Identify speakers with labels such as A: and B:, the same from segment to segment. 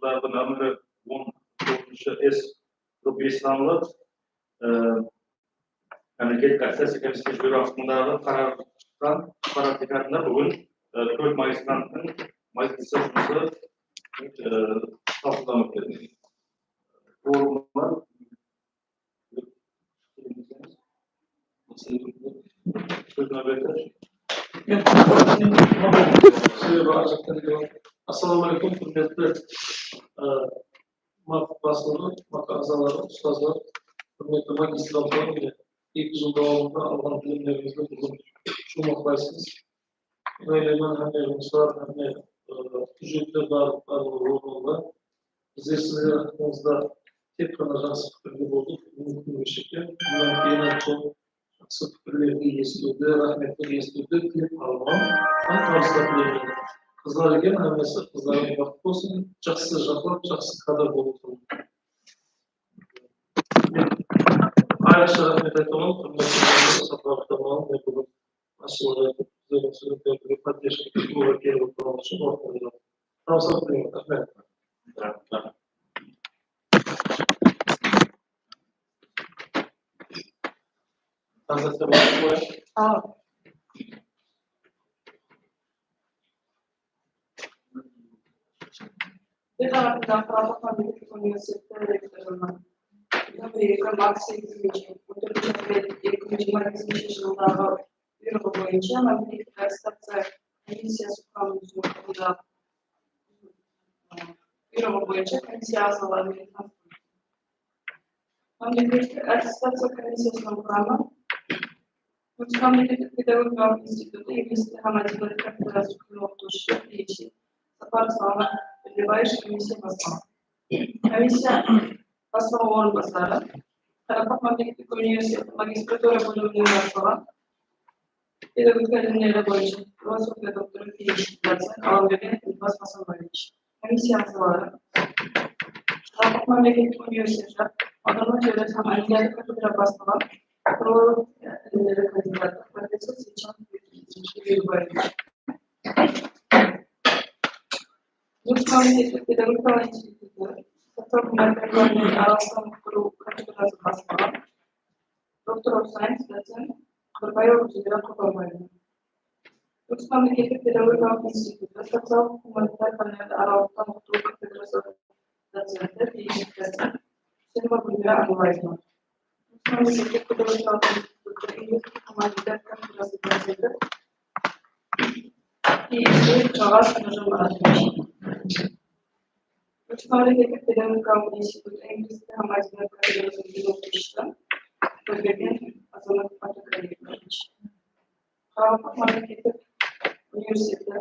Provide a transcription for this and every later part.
A: жылдағы нөмірі 19-С-5 алынып, мемлекеттік аттестация комиссиясы бюросындағы қарар шыққан паратикатында бүгін 4 магистранттың магистр жұмысы талқыланып кетті.
B: Ассалаумағалейкум, құрметті басылымы, ағзалары, ұстаздар, құрметті магистрлар, 2 жыл давамында алған білімдеріңізді бүгін шумақтайсыз. Ойлаймын, әне жұмыстар, әне күжеттер барлығы орнында. Біздер сіздер ақыңызда тек қана жақсы пікірде болдық, мүмкін өшекте. Бұдан кейін айтқан жақсы пікірлерді естуді, рахметті естуді тілеп алған, табыстар тілемейді. Қыздар екен, әмесі қыздарың бақыт болсын, жақсы жақлап, жақсы қадыр болсын. Айрықша рахмет айтамын, құрметті сапарақтамалым, мен бүгін ашылығы біздердің студенттерге поддержка көңіл келіп отырған үшін уақытында. Табыстар тілеймін, рахмет. Концерция başlıyor.
C: Bir taraftan Fransa'dan bir üniversitede rektörüm. Amerika Marksizm için, ekonomik Marksizm yılında bir yıl boyunca Amerika diссертация комиссиясы kurulduğunda bir yıl boyunca komissiya azalarını Amerika diссертация комиссиясының құрамы Мемлекеттік педагогикалық институты инглиз тілі мәдениеті кафедрасы оқытушысы PhD Сапар Салман Елебаевич комиссия бастығы. Комиссия бастығы орынбасары Қарақат мемлекеттік университеті магистратура бөлімінің бастығы педагогика ілімдері бойынша философия докторы PhD Қаламберген Ильбас Масанбаевич. Комиссия ағзалары Қарақат мемлекеттік университеті аударма теориясы һәм әдебиеті кафедра бастығы кандидаты профессор Сечен Юрьевич. Мемлекеттік педагогикалық институты социал гуманитарлық араластыру құру кафедрасы бастығы доктор of science доцент Коргауы Коргауы. Мемлекеттік педагогикалық институты социал гуманитарлық араластыру құру кафедрасы доценті PhD Мемлекеттік педагогикалық институты инглиз гуманитарлық кафедрасы доценті PhD Жалғас Нұржамарович. Мемлекеттік педагогикалық институты инглиз тілі мәдениеті кафедрасының оқытушысы Бөлберген Азамат Атакалиевич. Қарақат мемлекеттік университеті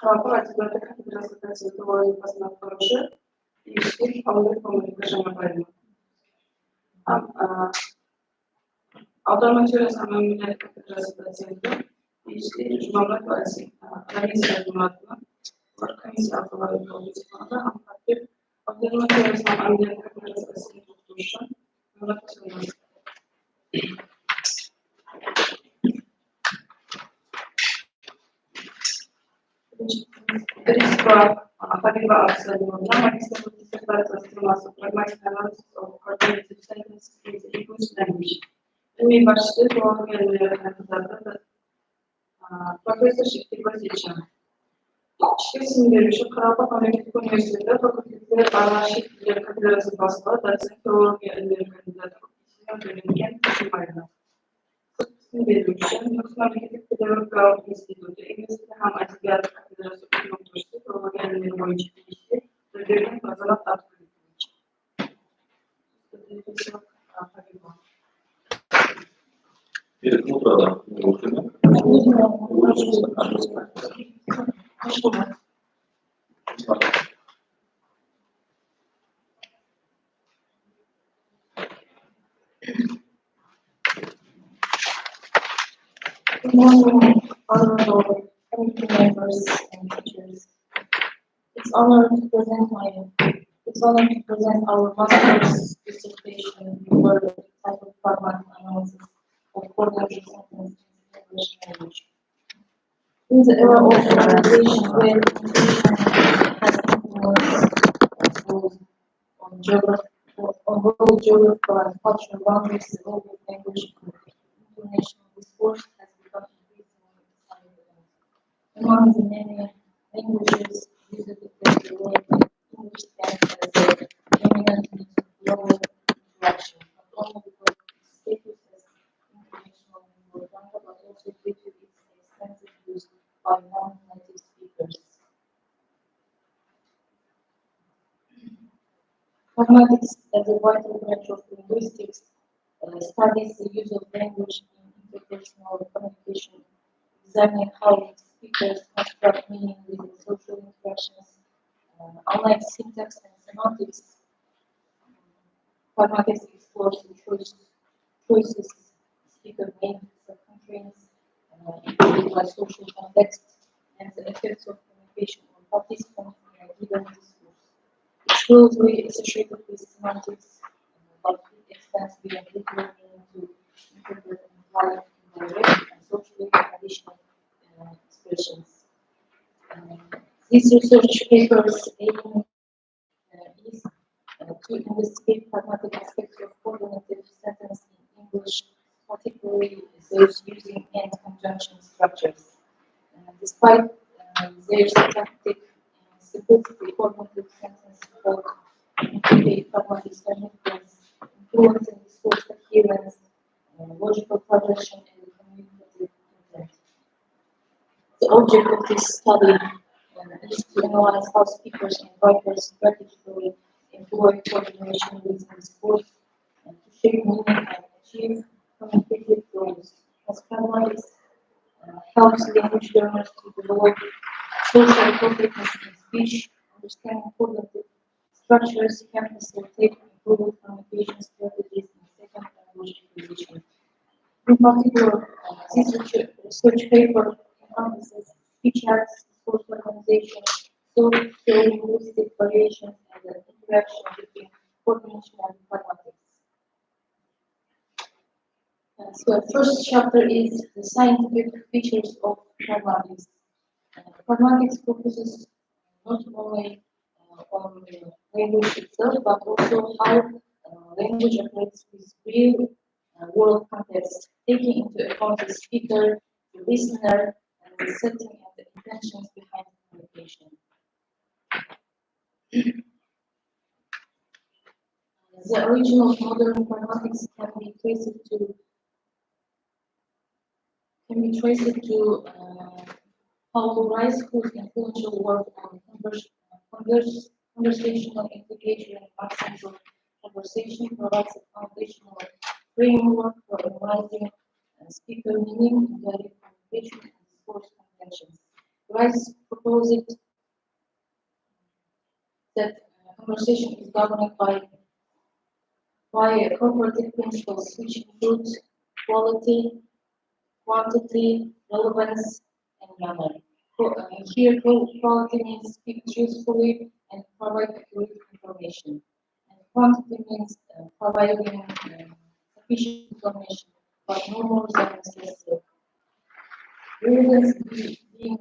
C: Қарақат әдебиеті кафедрасы доценті вазифасын атқарушы PhD Нұржамарович. Аударма теориясы һәм мәдениет кафедрасы доценті PhD Жұмабек Рамиза Жұматова комиссия ағзалары толықтырылды һәм аударма теориясы һәм мәдениет кафедрасы доценті оқытушы Рисова Хабиба Абсалимовна, магистрлик диссертация темасы прагматик анализ of coordinated sentences in the English language. Ilmi başlığı doğal kandidаты профессор Шектебай Сечен. Шекесіндегі Қарақат мемлекеттік университеті факультеті шет тілдер кафедрасы бастығы доцент филология ілімдері кандидаты Бөлінген Шумайна. Шекесіндегі мемлекеттік педагогикалық институты инглиз тілі һәм әдебиеті кафедрасы оқытушысы филология ілімдері бойынша PhD Бөлінген Азамат Атакалиевич.
D: Good morning, honorable committee members and teachers. It's honor to present our master's dissertation for the type of pragmatic analysis of coordinated sentences in English language. In the era of globalization, where communication has influenced on world geographical and cultural boundaries, the role of language in international discourse has become increasingly decided. Among the many languages used to place the word, English stands as a dominant means of global interaction, not only because of its status as international lingua franca, but also due to its extensive use by non-native speakers. Pragmatics, as a vital branch of linguistics, studies the use of language in interpersonal communication, examining how speakers construct meaning within social interactions. Unlike syntax and semantics, pragmatics explores the choices speaker make for constraints included by social context and the effects of communication on participants in a given discourse. It's closely associated with semantics, but it extends beyond literal meaning to interpret implied, indirect, and socially conditional expressions. These research papers aim is to investigate pragmatic aspects of coordinated sentence in English, particularly those using and conjunction structures. Despite their syntactic simplicity, coordinated sentence code include pragmatic significance, influencing discourse coherence, logical progression, and communicative intent. The object of this study is to analyze how speakers and writers strategically employ coordination within discourse to shape meaning and achieve communicative goals. As pragmatics helps language learners to develop social appropriateness in speech, understanding coordinated structures can facilitate improved communication strategies in second language acquisition. In particular, this research paper encompasses speech acts, discourse organization, socio-linguistic variations, and the interaction between coordination and pragmatics. So the first chapter is the scientific features of pragmatics. Pragmatics focuses not only on language itself, but also how language operates with real world context, taking into account the speaker, the listener, and the setting and the intentions behind communication. The origin of modern pragmatics can be traced to Paulo Rice, whose influential work on conversational integration and accents of conversation provides a foundational framework for analyzing speaker meaning, direct communication, and discourse conventions. Rice proposed that conversation is governed by cooperative principles which include quality, quantity, relevance, and manner. Here, quality means speak truthfully and provide accurate information. And quantity means providing sufficient information, but no more than necessary. Relevance means being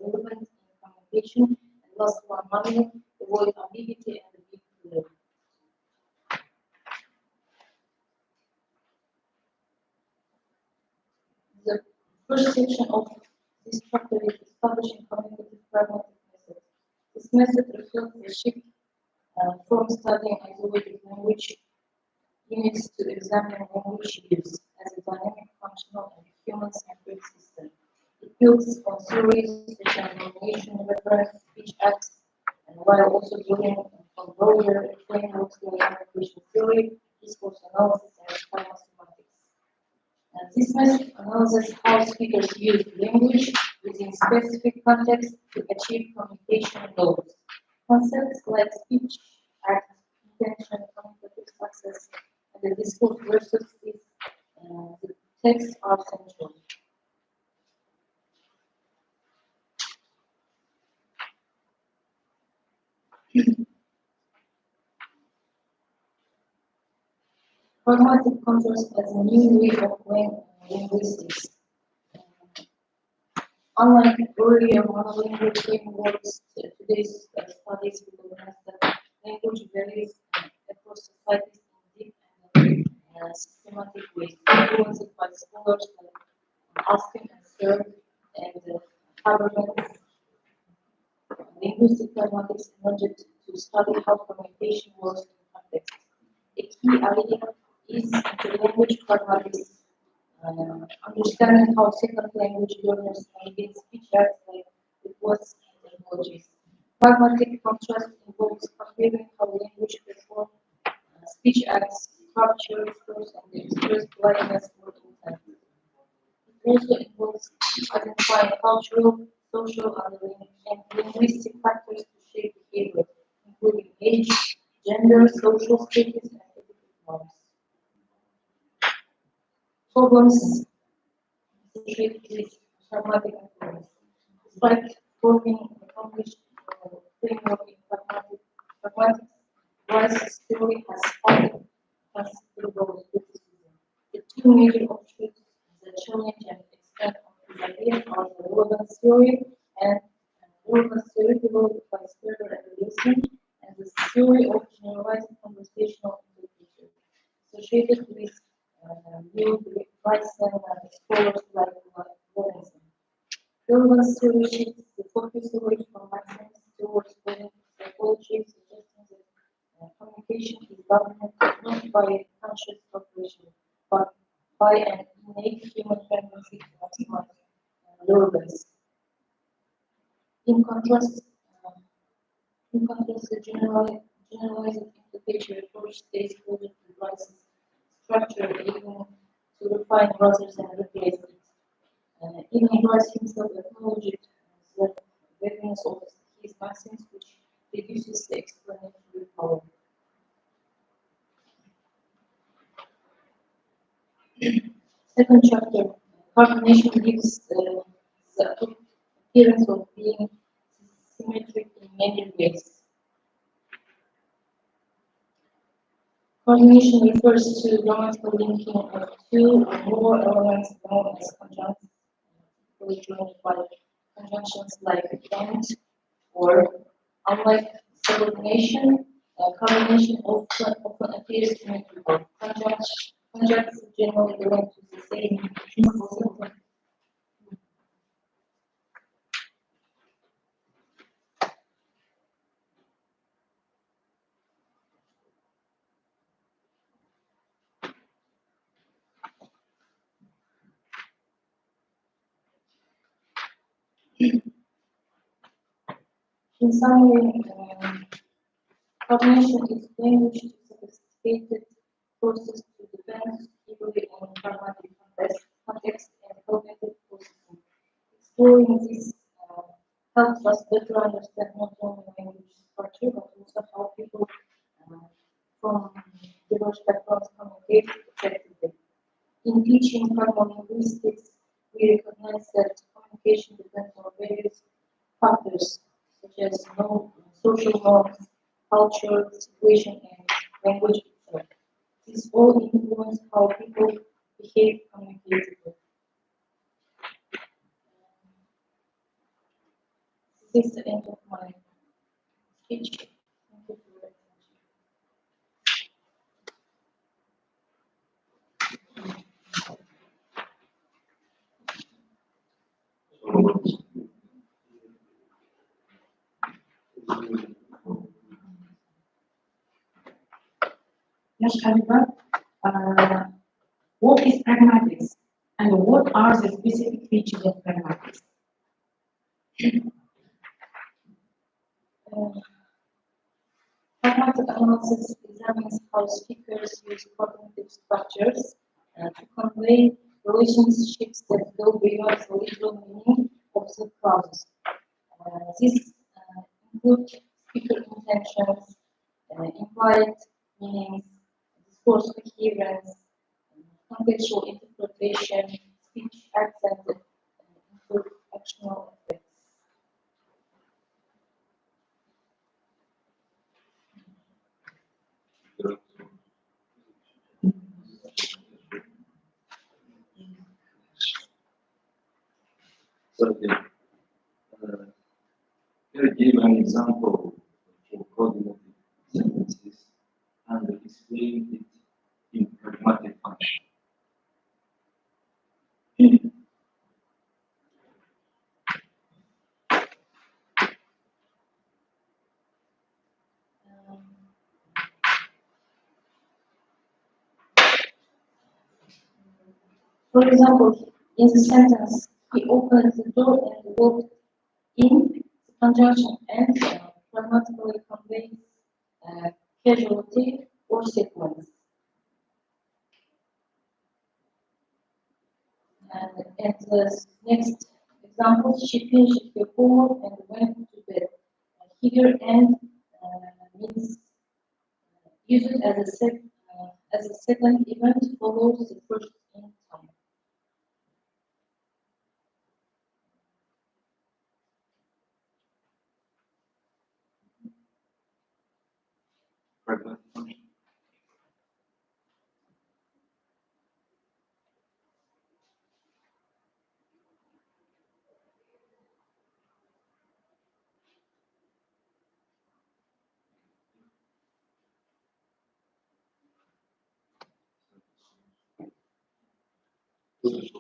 D: relevant in communication, and last one, manner, avoid ambiguity and be clear. The first section of this chapter is establishing communicative pragmatic method. This method reflects the shift from studying isolated language units to examining language use as a dynamic, functional, and human-centered system. It builds on theories such as nomination, reference, speech acts, and while also drawing from broader frameworks like communication theory, discourse analysis, and formal semantics. This method analyzes how speakers use language within specific contexts to achieve communication goals. Concepts like speech, act, intention, communicative success, and the discourse versus the text are central. Pragmatic contrast as a new way of linguistics. Unlike earlier monolingual frameworks, today's studies recognize that language varies across societies in deep and systematic ways, influenced by scholars like Austin and Stern and Habermas. Linguistic pragmatics emerged to study how communication works in context. A key idea is the language pragmatics, understanding how second language learners navigate speech acts like reports and emojis. Pragmatic contrast involves comparing how language performs speech acts, structure, source, and express politeness or intent. It also involves identifying cultural, social, and linguistic factors to shape behavior, including age, gender, social status, and ethical norms. Problems associated with pragmatic influence. Despite forming a accomplished framework in pragmatics, Rice's theory has sparked considerable criticism. The two major offshoots that challenge and expand on his ideas are the relevance theory and relevance theory developed by Sperber and Wilson, and the theory of generalized conversational interpretation, associated with new Rice and scholars like Lorenzen. Relevance theory shifts the focus away from maxims towards cognitive psychology, suggesting that communication is governed not by conscious calculation, but by an innate human tendency to maximize relevance. In contrast, the generalized implication approach stays closer to Rice's structure, aiming to refine rather than replace it. Even Rice himself acknowledged the vagueness of his maxims, which reduces the explanatory power. Second chapter, coordination gives the appearance of being symmetric in many ways. Coordination refers to grammatical linking of two or more elements known as conjunctions, joined by conjunctions like and or. Unlike subordination, coordination often appears symmetrical. Conjuncts generally belong to the same sentence. In summary, coordination is language sophisticated process to depend heavily on pragmatic context and cognitive processing. Exploring this helps us better understand not only language structure but also how people from diverse backgrounds communicate effectively. In teaching linguistics, we recognize that communication depends on various factors such as social norms, culture, situation, and language itself. These all influence how people behave communicatively. This is the end of my speech. Thank you for your attention.
E: Yes, Khalifa. What is pragmatics and what are the specific features of pragmatics?
D: Pragmatic analysis examines how speakers use cognitive structures to convey relationships that go beyond the literal meaning of the clauses. These include speaker intentions, implied meanings, discourse coherence, contextual interpretation, speech accent, and interactional effects.
F: So, can you give an example for cognitive explain it in pragmatic function.
D: For example, in the sentence, he opened the door and walked in, the conjunction and grammatically conveys casualty or sequence. And the next example, she finished her homework and went to bed. Here and means used as a second event follows the first in time.
F: Pragmatic function.
D: Thank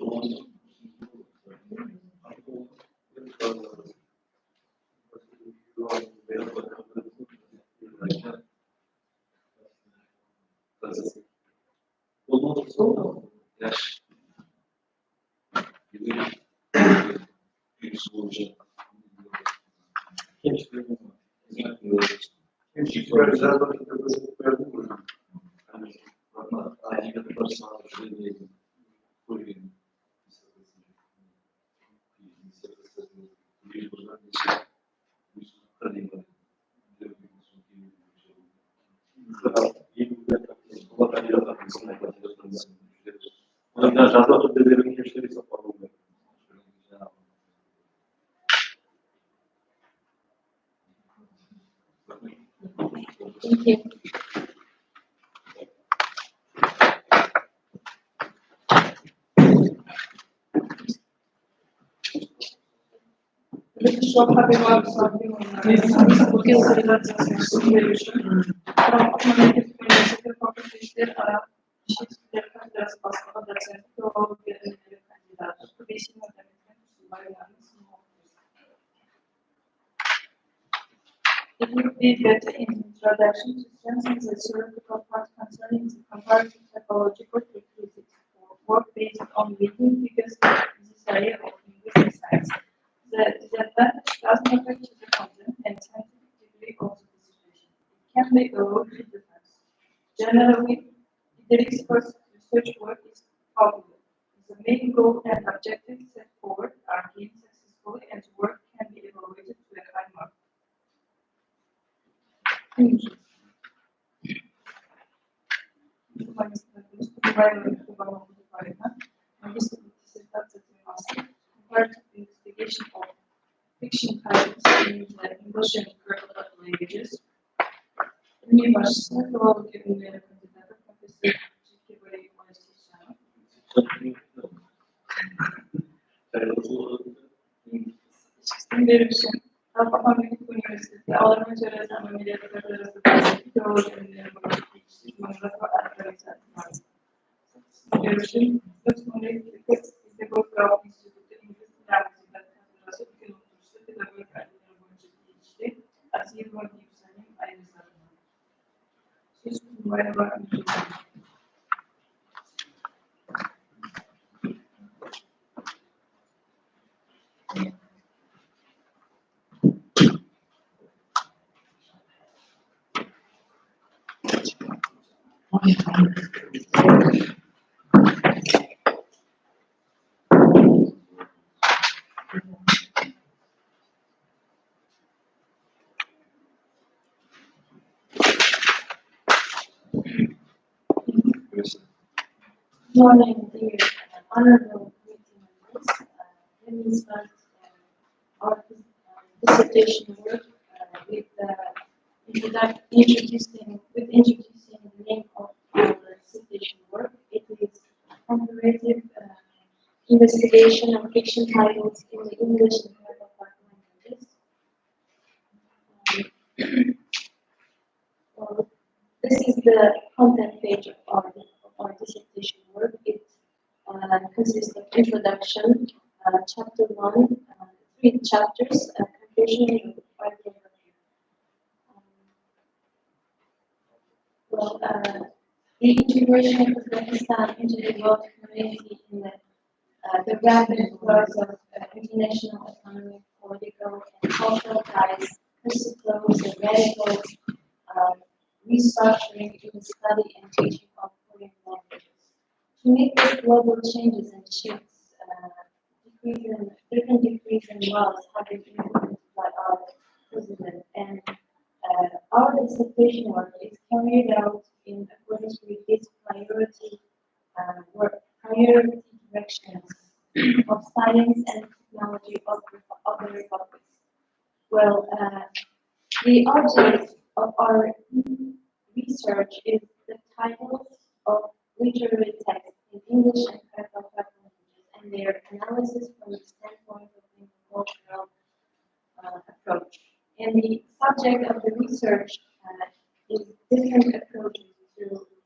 D: you.
C: Що харчувався It would be better in introduction to strengthen the theoretical part concerning the comparative typological prerequisites for work based on reading figures in this area of linguistic science. The disadvantage does not affect the content and scientific degree of the dissertation. It can be a road to difference. Generally, the expert's research work is popular. The main goal and objective set forward are gained successfully and work can be evaluated to a high mark. Магистрлик диссертация занимался comparative investigation of fiction titles in the English and Greek languages. Мне важно филология кандидата профессор Чикивой Моисеевича. Беруши. Папамдык университетте аударма теориясынан мамилети кафедрасында филология магистрлик организации. Беруши. Педагогикалык институты инглиз тилинин кафедрасы үлкен окутуучусу педагогика илимдери боюнча тийиштүү Азиева Гипсанин Айризовна. Сөз Кунбаева Амиржан.
D: Good morning, dear honorable meeting members. Let me start our dissertation work with introducing the name of our dissertation work. It is comparative investigation of fiction titles in the English and Greek languages. This is the content page of our dissertation work. It consists of introduction, chapter 1, 3 chapters, conclusion, and 5 overview. The integration of Uzbekistan into the world community in the rapid growth of international economic, political, and cultural ties presuppose a radical restructuring in the study and teaching of foreign languages. To meet these global changes and shifts, different decrees and laws have been implemented by our president, and our dissertation work is carried out in accordance with these priority directions of science and technology of the Republic. Well, the object of our research is the titles of literary texts in English and Kazakh languages and their analysis from the standpoint of the cultural approach. And the subject of the research is different approaches to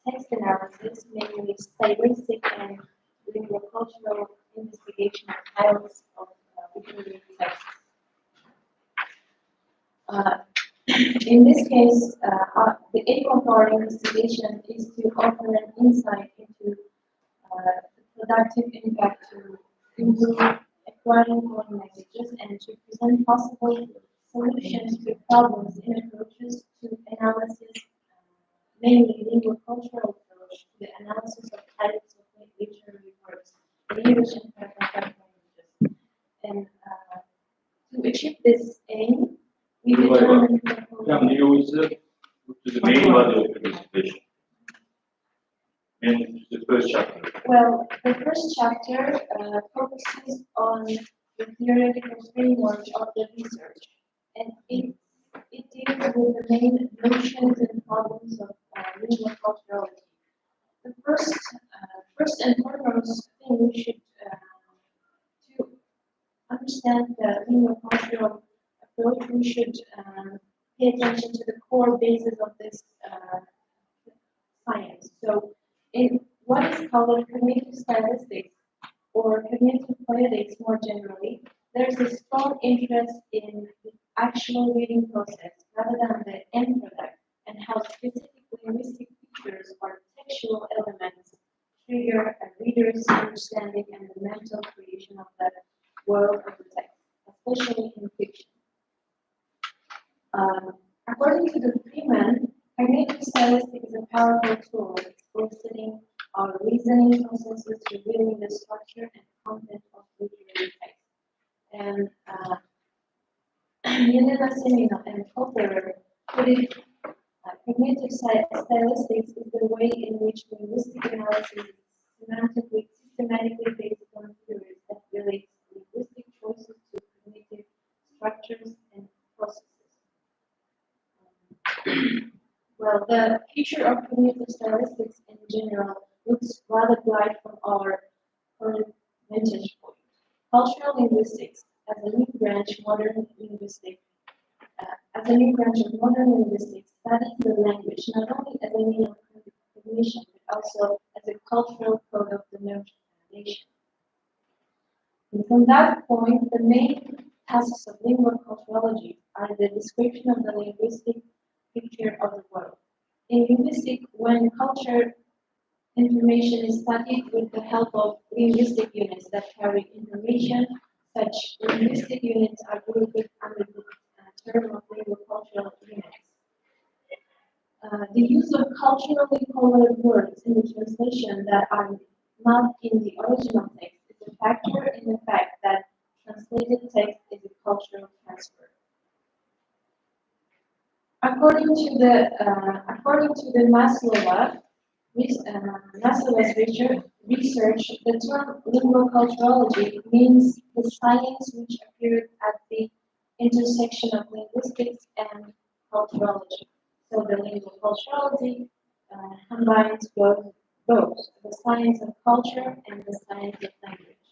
D: text analysis, mainly stylistic and linguocultural investigation of styles of literary texts. In this case, the aim of our investigation is to offer an insight into the productive impact to improve acquiring foreign languages and to present possible solutions to problems in approaches to analysis, mainly linguocultural approach to the analysis of types of literary works in English and Kazakh languages. And to achieve this aim, we determined
A: to the main body of the presentation. And the first chapter.
D: Well, the first chapter focuses on the theoretical framework of the research, and it deals with the main notions and problems of linguoculturality. The first and foremost thing we should to understand the linguocultural approach, we should pay attention to the core basis of this science. So, in what is called cognitive stylistics or cognitive poetics more generally, there's a strong interest in the actual reading process rather than the end product and how specific linguistic features or textual elements trigger a reader's understanding and the mental creation of the world of the text, especially in fiction. According to the Freeman, cognitive stylistic is a powerful tool exposing our reasoning processes, revealing the structure and content of literary text. And Yelena Semina and Popper put it, cognitive stylistics is the way in which linguistic analysis is systematically based on theories that relate linguistic choices to cognitive structures and processes. Well, the future of cognitive stylistics in general looks rather bright from our current vantage point. Cultural linguistics, as a new branch of modern linguistics, studies the language not only as a means of cognition, but also as a cultural code of the nation. And from that point, the main tasks of linguoculturology are the description of the linguistic picture of the world. In linguistics, when culture information is studied with the help of linguistic units that carry information, such linguistic units are grouped under the term of linguocultural units. The use of culturally colored words in the translation that are not in the original text is a factor in the fact that translated text is a cultural transfer. According to the Maslow's research, the term linguoculturology means the science which appeared at the intersection of linguistics and culturology. So the linguoculturology combines both the science of culture and the science of language.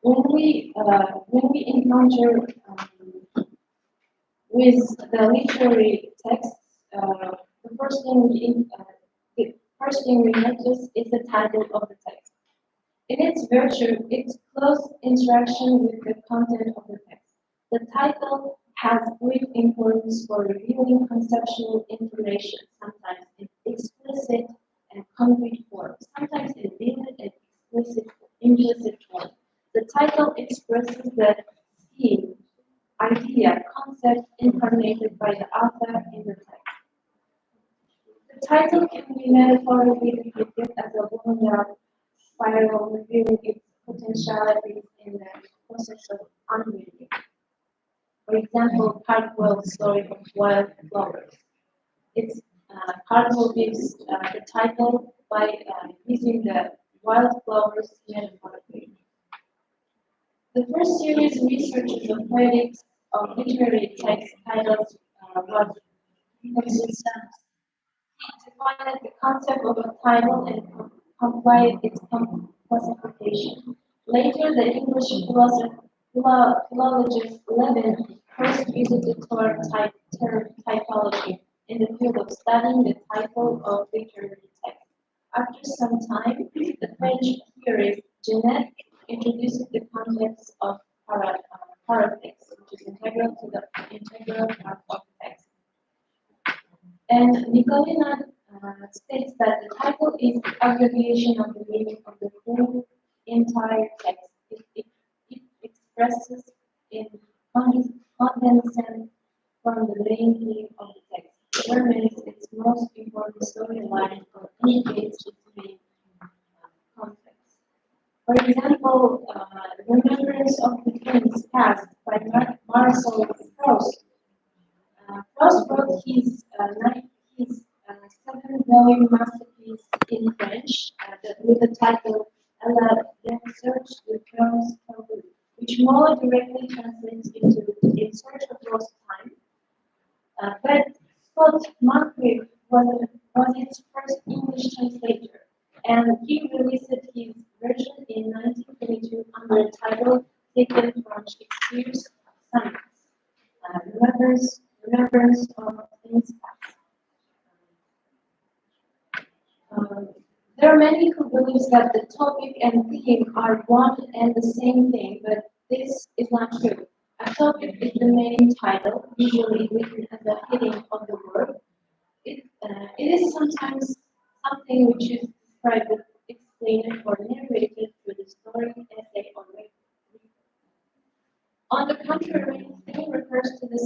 D: When we encounter With the literary texts, the first thing we notice is the title of the text. In its virtue, its close interaction with the content of the text. The title has great importance for revealing conceptual information, sometimes in explicit and concrete form, sometimes in vivid and implicit form. The title expresses the theme, idea, concept incarnated by the author in the text. The title can be metaphorically depicted as a wound-up spiral revealing its potentialities in the process of unveiling. For example, Cardwell's story of wild flowers. Cardwell gives the title by using the wild flowers metaphorically. The first serious researches of poetics of literary text titles was consistent. He defined the concept of a title and applied its classification. Later, the English philologist Levin first used the term typology in the field of studying the title of literary text. After some time, the French theorist Genet introduced the concept of paratext, which is integral to the integral part of the text. And Nicolina states that the title is the aggregation of the meaning of the full entire text. It expresses in condensation from the main theme of the text, determines its most important storyline or indicates its main context. For example, Remembrance of the King's Past by Marcel Proust. Proust wrote his seven-volume masterpiece in French with the title La Recherche de Temps Perdu, which more directly translates into In Search of Lost Time. But Scott Marquette was its first English translator, and he released his version in 1922 under the title taken from Shakespeare's Sonnets, Remembrance of Things Past. There are many who believe that the topic and theme are one and the same thing, but this is not true. A topic is the main title, usually written as a heading of the work. It is sometimes something which is described, explained, or narrated through the story, essay, or report. On the contrary, theme refers to the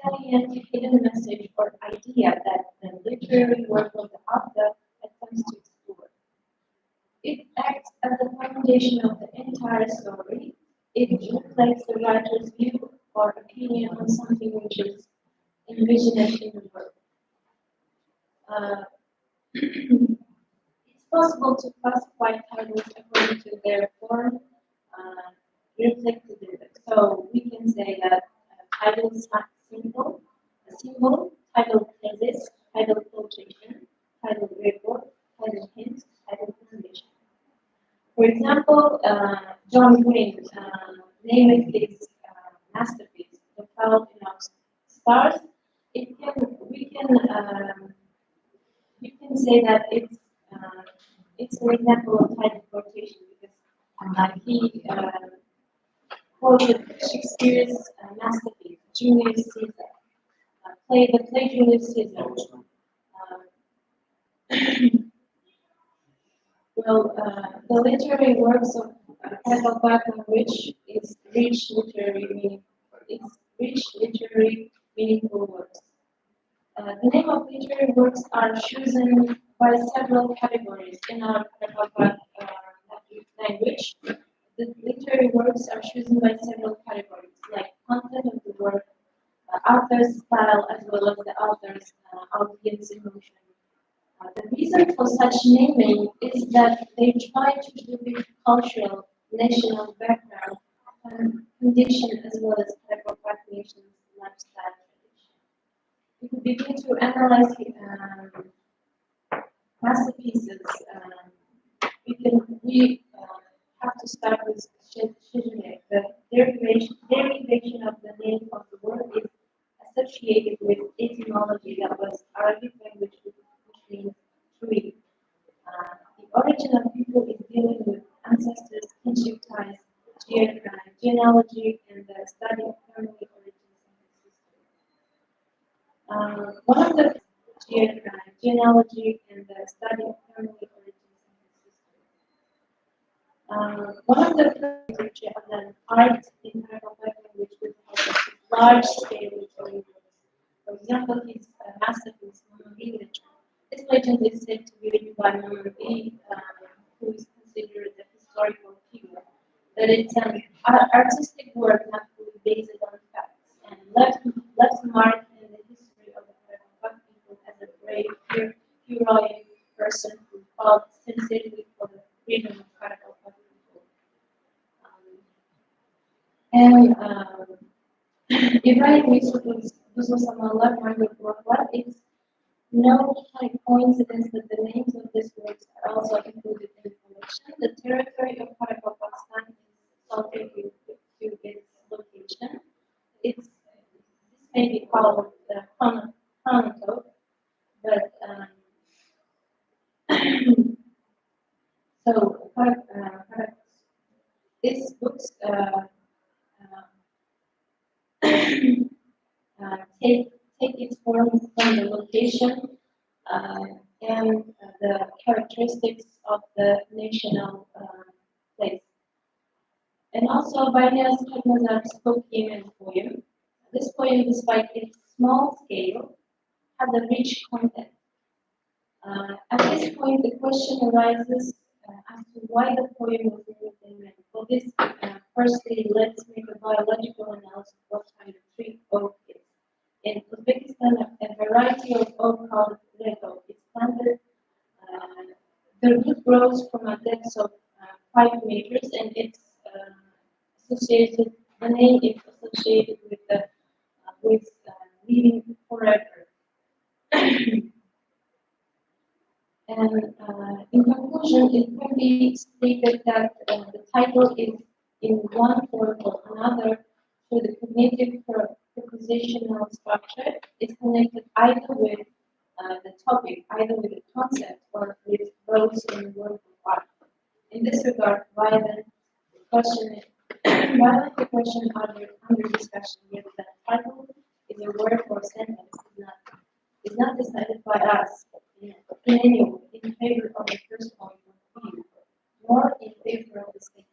D: salient hidden message or idea that the literary work of the author attempts to explore. It acts as the foundation of the entire story. It reflects the writer's view or opinion on something which is envisioned in the work. It's possible to classify titles according to their form reflected in them. So we can say that titles are simple, a symbol, title thesis, title quotation, title report, title hint, title foundation. For example, John Green named his masterpiece, The Fault in Our Stars. We can say that it's an example of title quotation because he quoted Shakespeare's masterpiece, Julius Caesar, the play Julius Caesar. The literary works of Michael Bachman, which is rich literary meaningful works. The name of literary works are chosen by several categories in our language. The literary works are chosen by several categories, like content of the work, author's style, as well as the author's audience emotion. The reason for such naming is that they try to depict cultural, national background, and condition, as well as type of nation's lifestyle tradition. If we begin to analyze masterpieces, we have to start with Shizune. The derivation of the name of the word is
C: associated with etymology that was Arabic language, which means tree. The origin of people is dealing with ancestors, kinship ties, genealogy, and the study of family origins and history. One of the genealogy and the study of family origins and history. One of the research of an art in Arabic language with large-scale literary works. For example, his masterpiece, Mama B. This legend is said to be written by Mama B, who is considered a historical figure. That it's an artistic work not fully based on facts and left a mark in the history of the Arabic people as a brave, heroic person who fought sincerely for the freedom of Arabic people. Ibrahim Yusuf's Samallah Margaret Worklat, it's no coincidence that the names of these works are also included in the collection. The territory of Pakistan is subject to its location. This may be called the Hanako, but so these books take its form from the location and the characteristics of the national place. And also Banias Khatmazar's spoke in poem. This poem, despite its small scale, has a rich content. At this point, the question arises as to why the poem was named in men. For this, firstly, let's make a biological analysis of what kind of tree oak is. In Uzbekistan, a variety of oak called red oak is planted. The root grows from a depth of 5 meters, and it's associated. The name is associated with living forever. And in conclusion, it can be stated that the title is in one form or another through the cognitive propositional structure. It's connected either with the topic, either with the concept, or with those in the work of art. In this regard, violent question under discussion whether the title is a word or sentence is not decided by us in any way in favor of the first point of view, nor in favor of the second.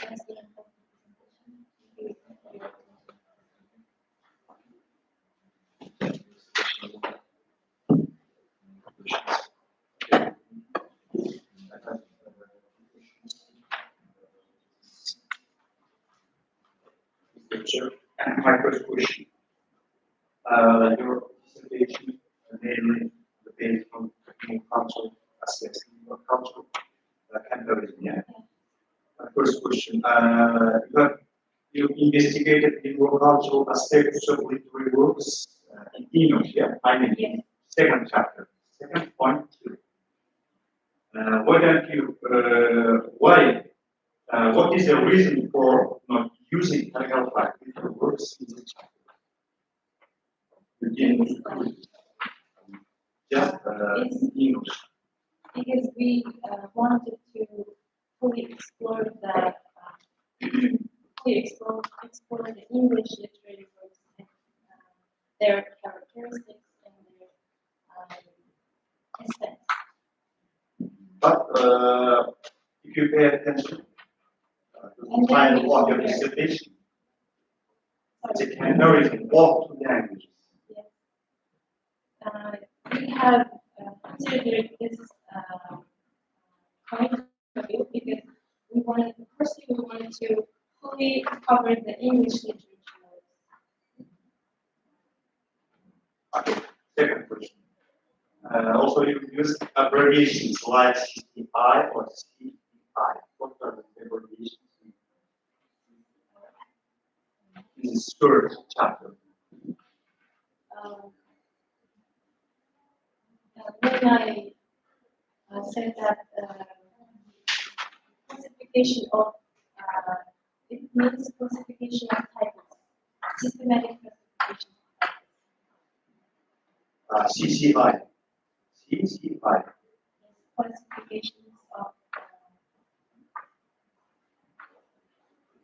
C: That's the end of the presentation.
F: My first question. Your dissertation mainly based on cultural aspects of cultural comparison. Yeah. My first question. You investigated the cultural aspects of literary works in English. Yeah. I mean,
C: Yes.
F: second chapter, second point. Why don't you? Why? What is the reason for not using paragraph literary works in the chapter? Just English.
C: Because we wanted to fully explore the English literary works and their characteristics and their essence.
F: But if you pay attention to the title of your dissertation, it's a comparison of two languages.
C: Yes. We have considered this point of view because we wanted to fully cover the English literature.
F: Okay. Second question. Also, you use abbreviations like CPI or CPI. What are the abbreviations in this third chapter?
C: When I said that classification of
D: it means classification of titles, systematic classification of titles.
F: CCI. CCI.
D: Classifications of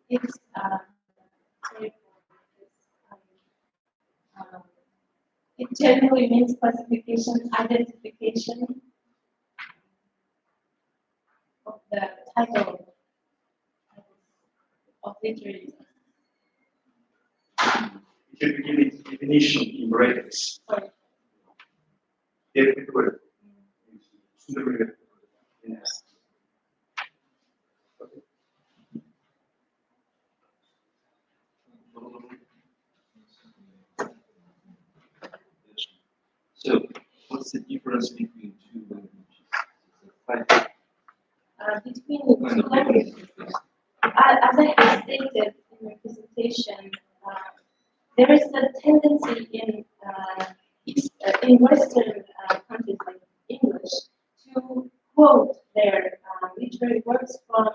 D: it's sorry for this. It generally means classification, identification of the title of literary.
F: If you give it definition in brackets,
D: Sorry.
F: Yes.
G: So, what's the difference between two languages?
D: Between the two languages, as I have stated in my presentation, there is a tendency in Western countries like English to quote their literary works from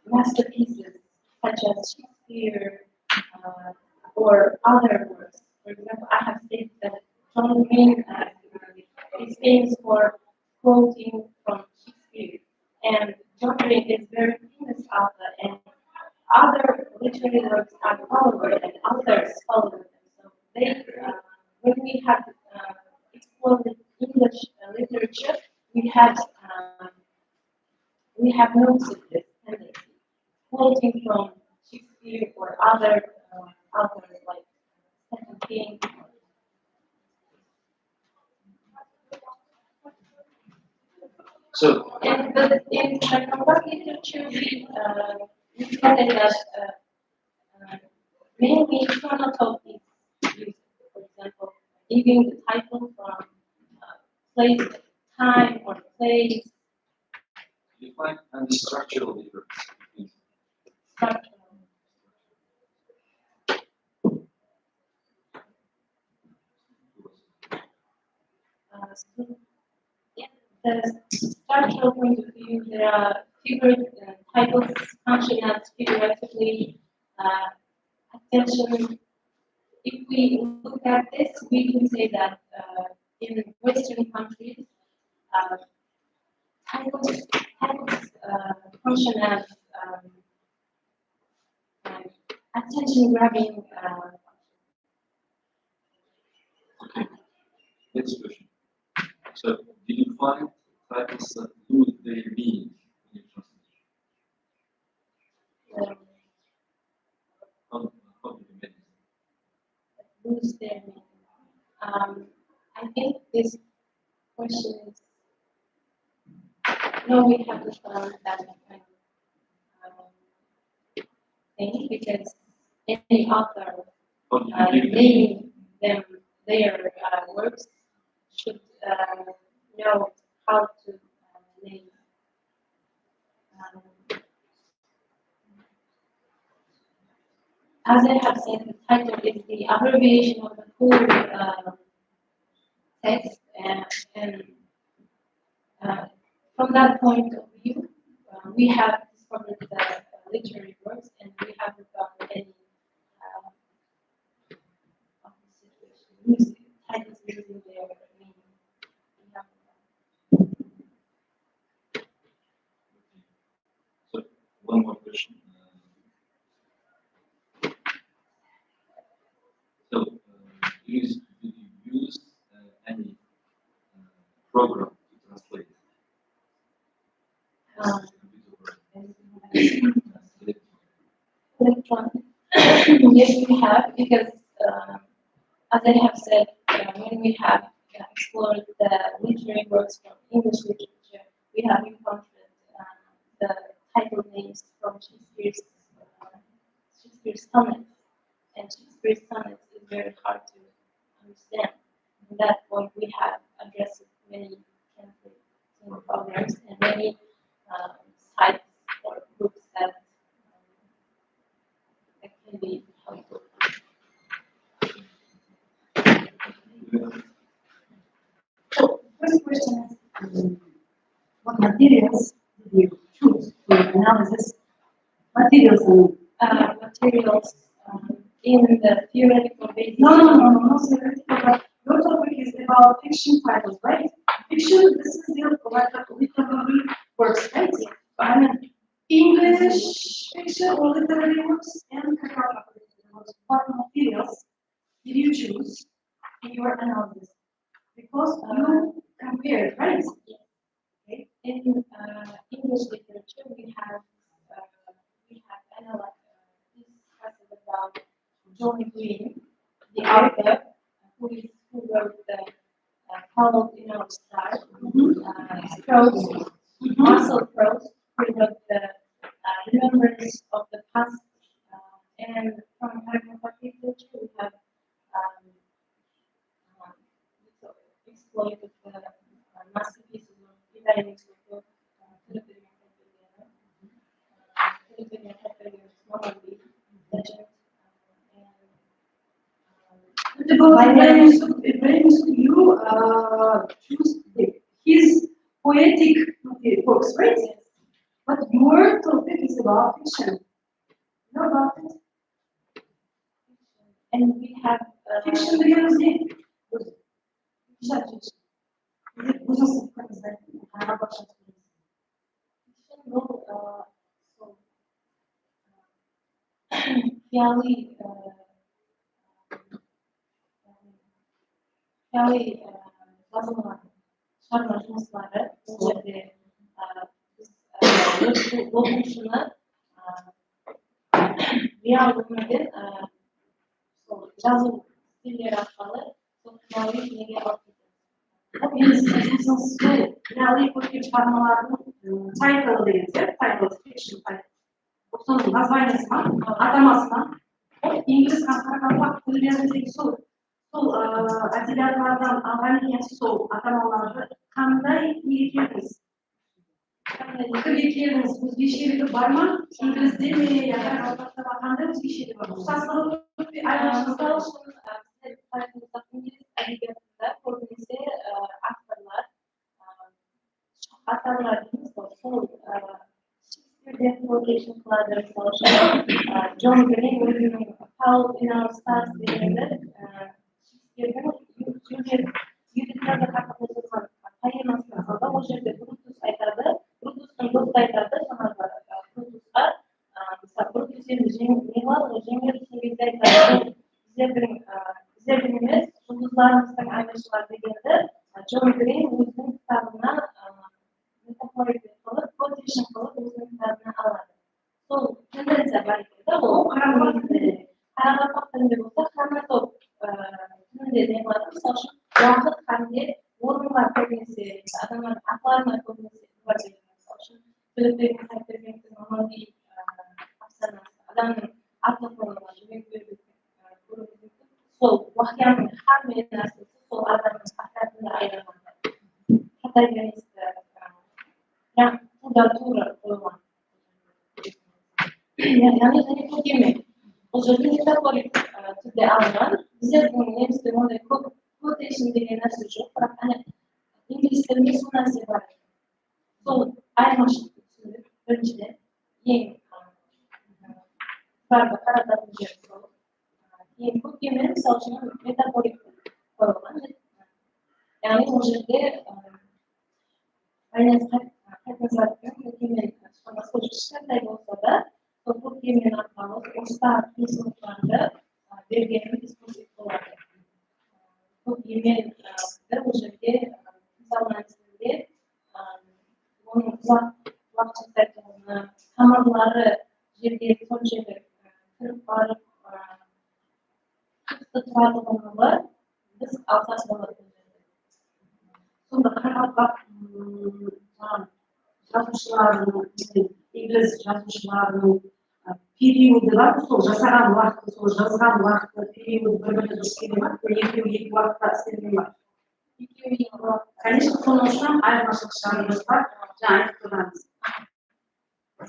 D: masterpieces such as Shakespeare or other works. For example, I have stated that John Green is famous for quoting from Shakespeare, and John Green is very famous author, and other literary works are followed and others follow them. So they, when we have explored English literature, we have noticed this tendency, quoting from Shakespeare or other authors like Stephen King.
F: So,
D: And but in combat literature, we study that mainly chronology is used. For example, giving the title from place, time, or place.
G: Define and structural difference between
D: Structure. So, yeah, the structural point of view, there are titles function as figuratively attention. If we look at this, we can say that in Western countries, titles function as attention-grabbing.
G: next question. So, do you find titles that lose their meaning in your translation? How do you manage that?
D: Lose their meaning. I think this question is no, we haven't found that kind of thing because any author
G: How do you give them?
D: naming them their works should know how to name. As I have said, the title is the abbreviation of the full text, and from that point of view, we have discovered the literary works, and we haven't found any of the situation titles using their meaning. We haven't found.
G: So, one more question. So, do you use any program to translate?
D: Electronic. Yes, we have, because as I have said, when we have explored the literary works from English literature, we have encountered the title names from Shakespeare's sonnets, and Shakespeare's sonnets is very hard to understand. At that point, we have addressed many translating programs and many sites or books that can be helpful.
E: So, first question is, what materials did you choose for your analysis?
C: Materials.
D: Materials in the theoretical basis.
C: No, not theoretical, but your topic is about fiction titles, right? Fiction, this is the literary works, right? I mean, English fiction or literary works and what materials did you choose in your analysis? Because you compared, right?
D: Okay. In English literature, we have analyzed discussed about John Green, the author who wrote the Followed in Our Stars, Prose, Marcel Proust, who wrote the Remembrance of the Past, and from American literature we have exploited the masterpieces of bilimi,
C: You choose his poetic works, right? But your topic is about fiction. You know about it?
D: and we have
C: Fiction biliyoruz değil. Güzel fiction. Bu nasıl kızlar? Bana başlatıyoruz.
D: Khayali yazılar, şarkı жұмыстары бұл жерде біз оқушыны реалды өмірден сол жазу стильдері арқылы сол khayali дүниеге алып кетеді.
C: Khayali көркем шығармалардың тайтлы деген сияқты, тайтлы fiction тайтлы. Соның названиесі ма, атамасы ма? İngiliz kahramanlar türlerindeki sol adilyalardan alған сол атамаларды қандай екеніңіз? Екеніңіз өзгешелігі бар ма? İngilizде ме, яғни қазақтарда қандай өзгешелігі бар? Ұқсастығы
D: Мысал үшін İngiliz әдебиетінде көбінесе авторлар дейміз ғой, сол Шекспирден quotation қылады, мысалы үшін Джон Грин өзінің Followed in Our Stars дегенді Шекспирдің Юдиттарды хақында жазған поэмасына алды, ол жерде Брутус айтады, Брутустың досы айтады, жаңағы Брутусқа, мысалы Брутус енді жеңер кезде айтады, біздердің емес, жұлдыздарымыздың аңшылар дегенді Джон Грин өзінің кітабына метафорик қылып, quotation қылып өзінің кітабына алады. Сол тенденция бар екен, ол қарақалпақ тілінде болса, хронотоп тілінде не қылады, мысалы үшін уақыт қанде орынға көбінесе, адамның аталарына көбінесе бар деген, мысалы үшін Төлепбек Сәтбергеновтің Аманби афсанасы, адамның аты қойылған жүрек беріп көруіміз мүмкін. Сол уақияның һәр нәрсесі сол адамның атасында айналған. Протагонисті тура қойылған. Яғни және көркемдік. Бұл жерде метафорик түрде алынған. Біздердің немісте ондай quotation деген нәрсе жоқ, бірақ инглиз тілінде сол нәрсе бар. Сол айырмашылықты түсіндік, біріншіден ең қарататын жері сол. Кейін көркемдік, мысалы үшін метафорик қойылған. Яғни ол жерде қайтынсарпен көркемдік шығармасы кішкентай болса да, сол көркемдік арқылы осылар қисынлықтарды бергенін дискурсив болады. Көркемдік ол жерде мысалынан істеуде оның ұзақ жасайтынына тамырлары жерге соншалық кіріп барып күшті тұратылығы біз алсақ болады. Сонда қарақалпақ жазушыларының, инглиз жазушыларының периоды бар, сол жасаған уақыты, сол жазған уақыты, периоды бір-біріне істеген бар, екеуі екі уақытта істеген бар. Конечно, соның үшін айырмашылық шығармыз бар, жаңа айтып тұрғанымыз.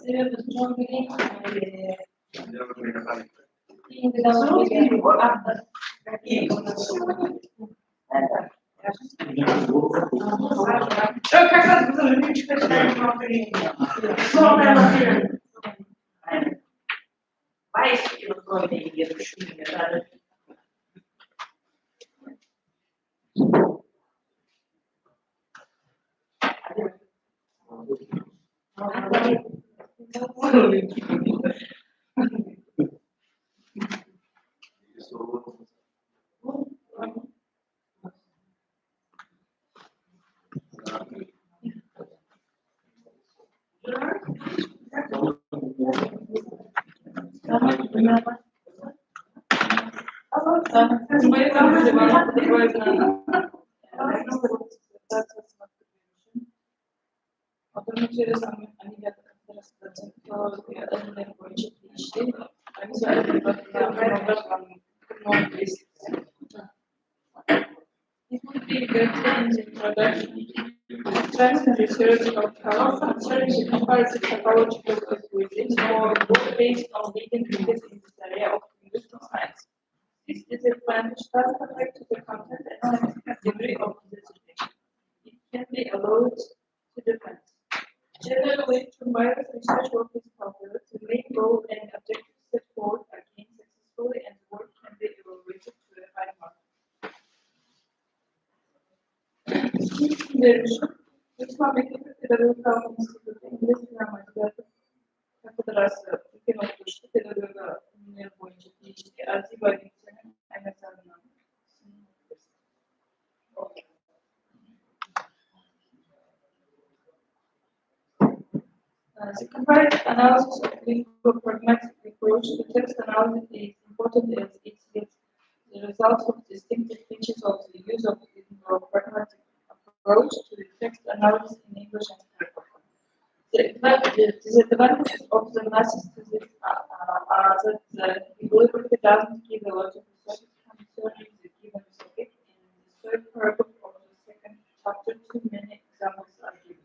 D: Себебі Джон Грин
C: Как раз было немножечко читать. böyle ilgili düşünüyorum. It would be good to introduction. Strength and research of how concerning comparative psychological acquisitions or based on leading thinkers in this area of linguistic science. This disadvantage does affect the content and scientific degree of the discipline. It can be allowed to depend. Generally, to virus research work is popular, the main goal and objective set forth are gained successfully and work can be evaluated to a high mark. Республика педагогика института İngiliz Gramatı Kafedrası ülke noktaşı pedagoga ünlüleri boyunca değişti. Aziz Validem'in emeklerinden. The comparative analysis of lingual pragmatic approach to text analysis is important as it gives the results of distinctive features of the use of lingual pragmatic approach to the text analysis in English and Turkish. The disadvantages of the narcissism are that the delivery doesn't give a lot of research concerning the given topic. In the third paragraph of the second chapter, too many examples are given.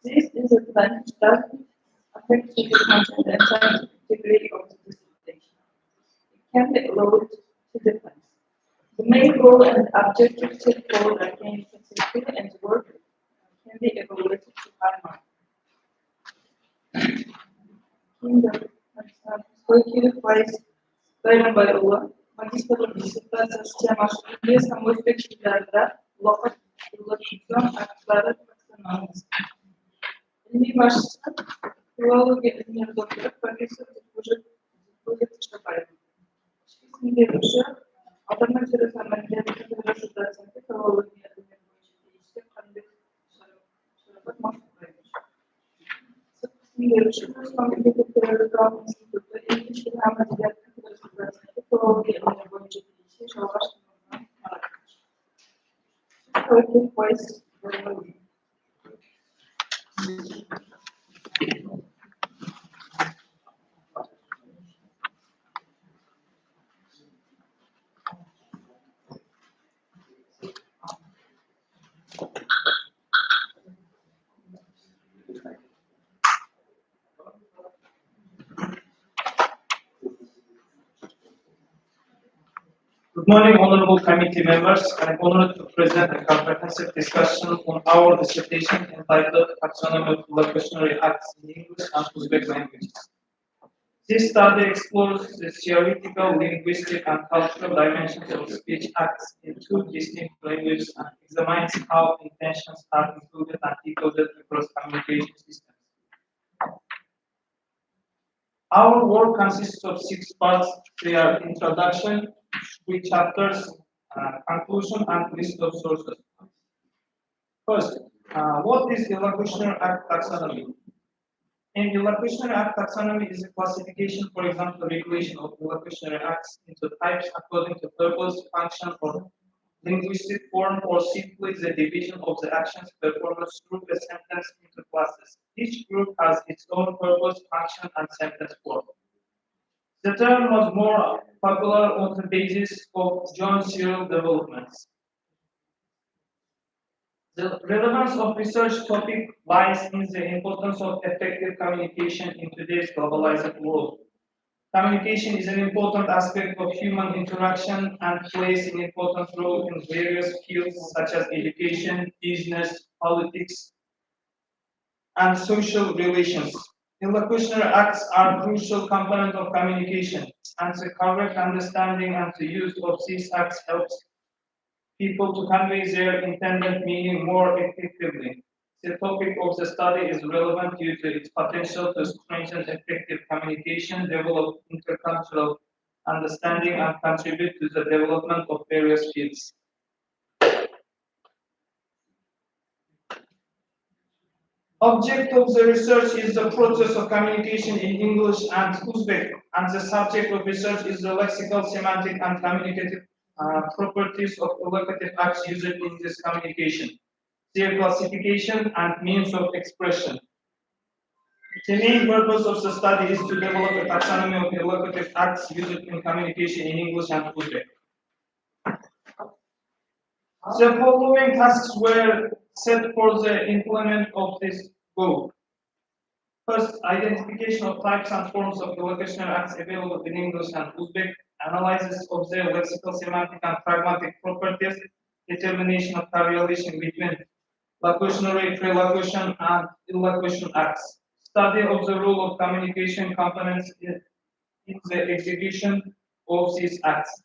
C: This disadvantage doesn't affect the content and scientific degree of the dissertation. It can be allowed to depend. The main goal and objective set forward are gained successfully and work can be evaluated to high mark. Soyki Vice Bayrambayoğlu, magistrlik disertasyası temaşı İngiliz kamu hizmetçilerde lokal ulaşım hakları taksonomisi. İlmi başlısı filoloji ilimleri doktoru Profesör Tuşabaylı. İsmi görüşü Audarma interesanlarıyla Federasyon Dersinde filoloji ilimleri boyunca değişti. Kandık şarabak mahsuluymuş. Görüşümüz Memleket Federasyon İnstitütü İlginç bir Ameliyat Federasyon Dersinde filoloji ilimleri boyunca değişti. Şarabak mahsuluymuş. Soyki Vice Bayrambayoğlu.
A: Good morning, honorable committee members. I am honored to present a comprehensive discussion on our dissertation entitled Taxonomy of Locutionary Acts in English and Uzbek Languages. This study explores the theoretical, linguistic, and cultural dimensions of speech acts in two distinct languages and examines how intentions are included and decoded across communication systems. Our work consists of 6 parts. They are introduction, 3 chapters, conclusion, and list of sources. First, what is Illocutionary Act taxonomy? An Illocutionary Act taxonomy is a classification, for example, regulation of illocutionary acts into types according to purpose, function, or linguistic form, or simply the division of the actions performed through a sentence into classes. Each group has its own purpose, function, and sentence form. The term was more popular on the basis of John Searle developments. The relevance of research topic lies in the importance of effective communication in today's globalized world. Communication is an important aspect of human interaction and plays an important role in various fields such as education, business, politics, and social relations. Illocutionary acts are a crucial component of communication. and the correct understanding and the use of these acts helps people to convey their intended meaning more effectively. The topic of the study is relevant due to its potential to strengthen effective communication, develop intercultural understanding, and contribute to the development of various fields. Object of the research is the process of communication in English and Uzbek, and the subject of research is the lexical, semantic, and communicative properties of evocative acts used in this communication, their classification and means of expression. The main purpose of the study is to develop a taxonomy of evocative acts used in communication in English and Uzbek. The following tasks were set for the implement of this goal. First, identification of types and forms of evocational acts available in English and Uzbek, analysis of their lexical, semantic, and pragmatic properties, determination of correlation between locutionary, prelocution, and illocution acts, study of the role of communication components in the execution of these acts,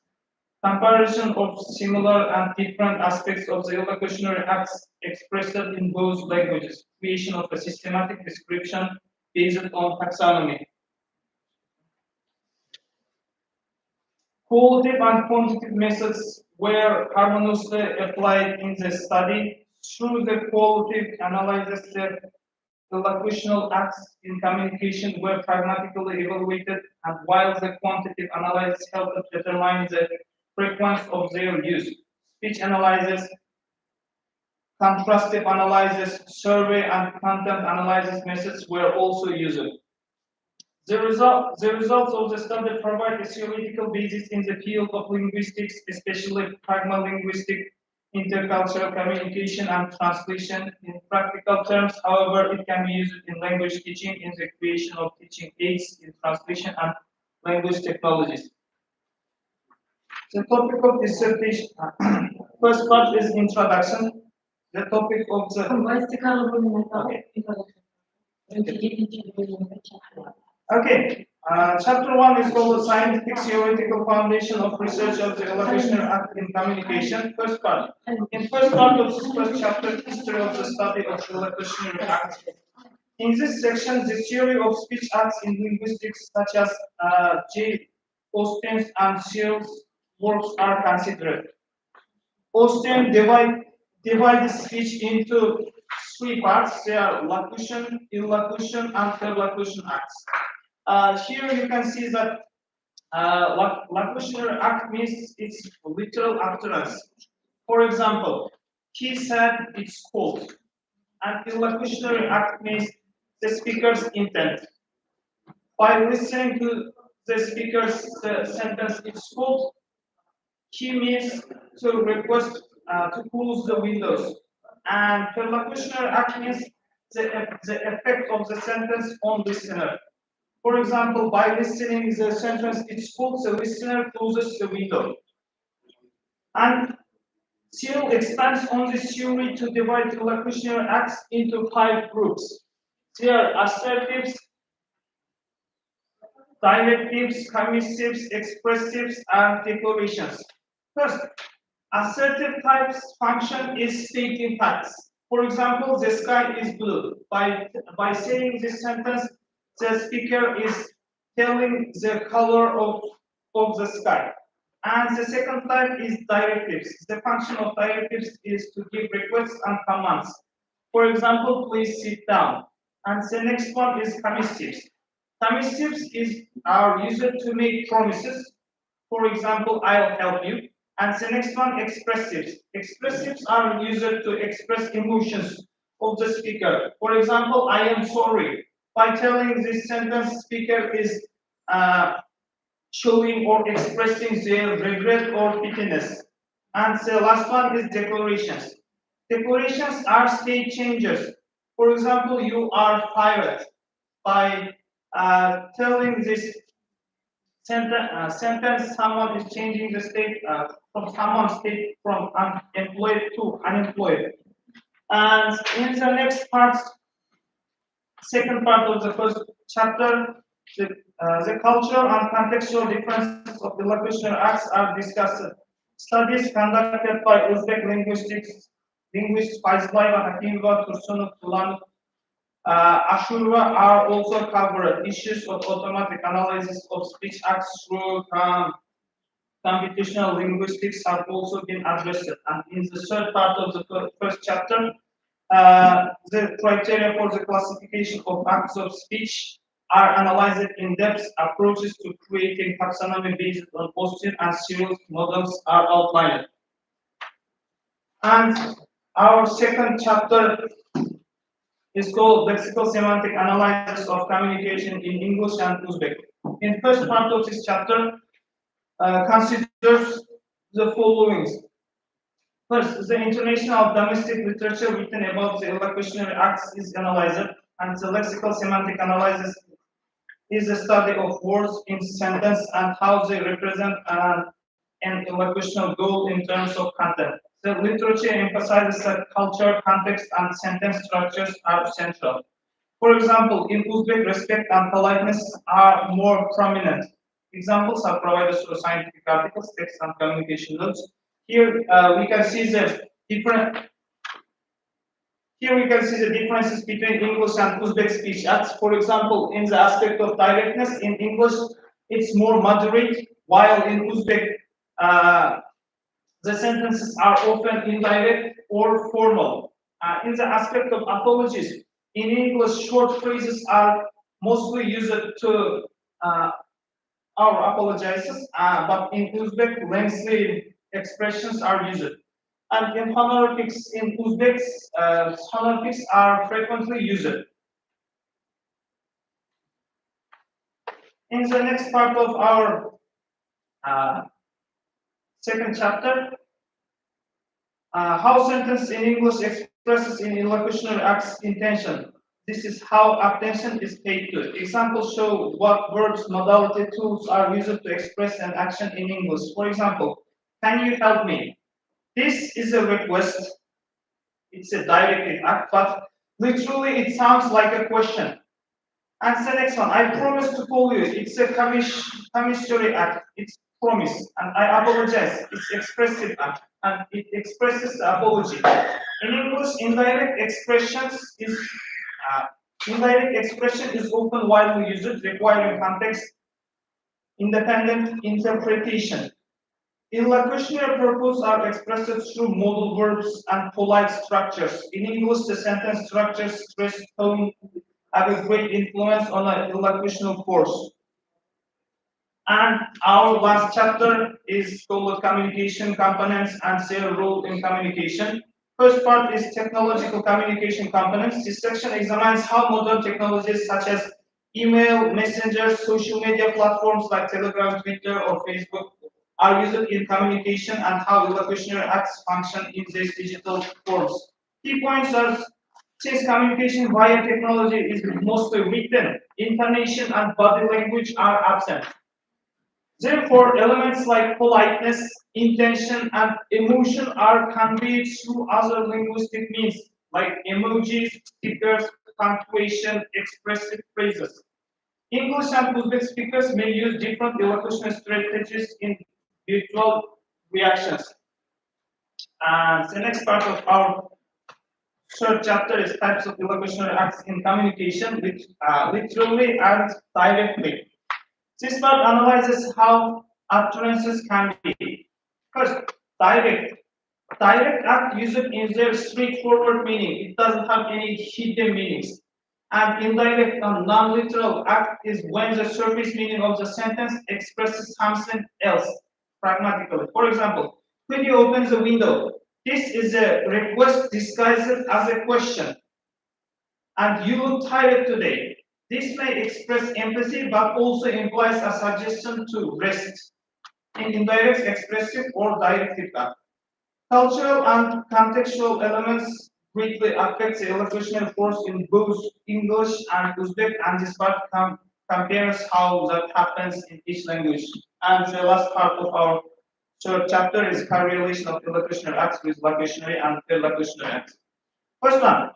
A: comparison of similar and different aspects of the illocutionary acts expressed in both languages, creation of a systematic description based on taxonomy. Qualitative and quantitative methods were harmoniously applied in the study. Through the qualitative analysis, the illocutional acts in communication were pragmatically evaluated, and while the quantitative analysis helped determine the frequency of their use, speech analysis, contrastive analysis, survey, and content analysis methods were also used. The results of the study provide a theoretical basis in the field of linguistics, especially pragmalinguistic, intercultural communication, and translation. In practical terms, however, it can be used in language teaching, in the creation of teaching aids, in translation, and language technologies. The topic of dissertation, first part is introduction. The topic of the Okay, chapter 1 is called the Scientific Theoretical Foundation of Research of the Illocutionary Act in Communication. First part. In first part of this first chapter, history of the study of the Illocutionary Act. In this section, the theory of speech acts in linguistics, such as J. Austin's and Searle's works, are considered. Austin divides speech into three parts. They are locution, illocution, and perlocution acts. Here you can see that locutionary act means its literal utterance. For example, he said it's cold. And illocutionary act means the speaker's intent. By listening to the speaker's sentence, it's cold, he means to request to close the windows. And perlocutionary act means the effect of the sentence on listener. For example, by listening the sentence, it's cold, the listener closes the window. And Searle expands on this theory to divide illocutionary acts into 5 groups. They are assertives, directives, commissives, expressives, and declarations. First, assertive types function is stating facts. For example, the sky is blue. By saying this sentence, the speaker is telling the color of the sky. And the second type is directives. The function of directives is to give requests and commands. For example, please sit down. And the next one is commissives. Commissives are used to make promises. For example, I'll help you. And the next one, expressives. Expressives are used to express emotions of the speaker. For example, I am sorry. By telling this sentence, speaker is showing or expressing their regret or pityness. And the last one is declarations. Declarations are state changes. For example, you are fired. By telling this sentence, someone is changing the state from unemployed to unemployed. And in the next part, second part of the first chapter, the The cultural and contextual differences of illocutionary acts are discussed. Studies conducted by Uzbek linguists Fazlay, Hakimova, Tursunov, Tulanov, Ashurova are also covered. Issues of automatic analysis of speech acts through computational linguistics have also been addressed. And in the third part of the first chapter, the criteria for the classification of acts of speech are analyzed in depth. Approaches to creating taxonomy based on Austrian and serial models are outlined. And our second chapter is called Lexical Semantic Analysis of Communication in English and Uzbek. In the first part of this chapter, considers the following. First, the international domestic literature written about the illocutionary acts is analyzed, and the lexical semantic analysis is the study of words in sentence and how they represent an illocutional goal in terms of content. The literature emphasizes that culture, context, and sentence structures are central. For example, in Uzbek, respect and politeness are more prominent. Examples are provided through scientific articles, text, and communication notes. Here we can see the differences between English and Uzbek speech acts. For example, in the aspect of directness, in English it's more moderate, while in Uzbek the sentences are often indirect or formal. In the aspect of apologies, in English short phrases are mostly used to our apologizes, but in Uzbek lengthy expressions are used. And in honorifics, in Uzbeks, honorifics are frequently used. In the next part of our second chapter, how sentence in English expresses in illocutionary acts intention. This is how attention is paid to. Examples show what verbs, modality, tools are used to express an action in English. For example, can you help me? This is a request. It's a directive act, but literally it sounds like a question. And the next one, I promise to call you. It's a commissory act. It's promise. And I apologize. It's expressive act. And it expresses the apology. In English, indirect expression is often widely used, requiring context independent interpretation. Illocutionary purposes are expressed through modal verbs and polite structures. In English, the sentence structures stress tone have a great influence on an illocutional force. And our last chapter is called communication components and their role in communication. First part is technological communication components. This section examines how modern technologies such as email, messenger, social media platforms like Telegram, Twitter, or Facebook are used in communication and how illocutionary acts function in these digital forms. Key points are, since communication via technology is mostly written, intonation and body language are absent. Therefore, elements like politeness, intention, and emotion are conveyed through other linguistic means, like emojis, stickers, punctuation, expressive phrases. English and Uzbek speakers may use different illocutionary strategies in virtual reactions. And the next part of our third chapter is types of illocutionary acts in communication, which literally and directly. This part analyzes how utterances can be. First, direct. Direct act used in their straightforward meaning. It doesn't have any hidden meanings. And indirect and non-literal act is when the surface meaning of the sentence expresses something else, pragmatically. For example, when you open the window, this is a request disguised as a question. And you look tired today. This may express empathy, but also implies a suggestion to rest. In indirect, expressive, or directive act. Cultural and contextual elements greatly affect the illocutionary force in both English and Uzbek, and this part compares how that happens in each language. And the last part of our third chapter is correlation of illocutionary acts with locutionary and illocutionary acts. First one,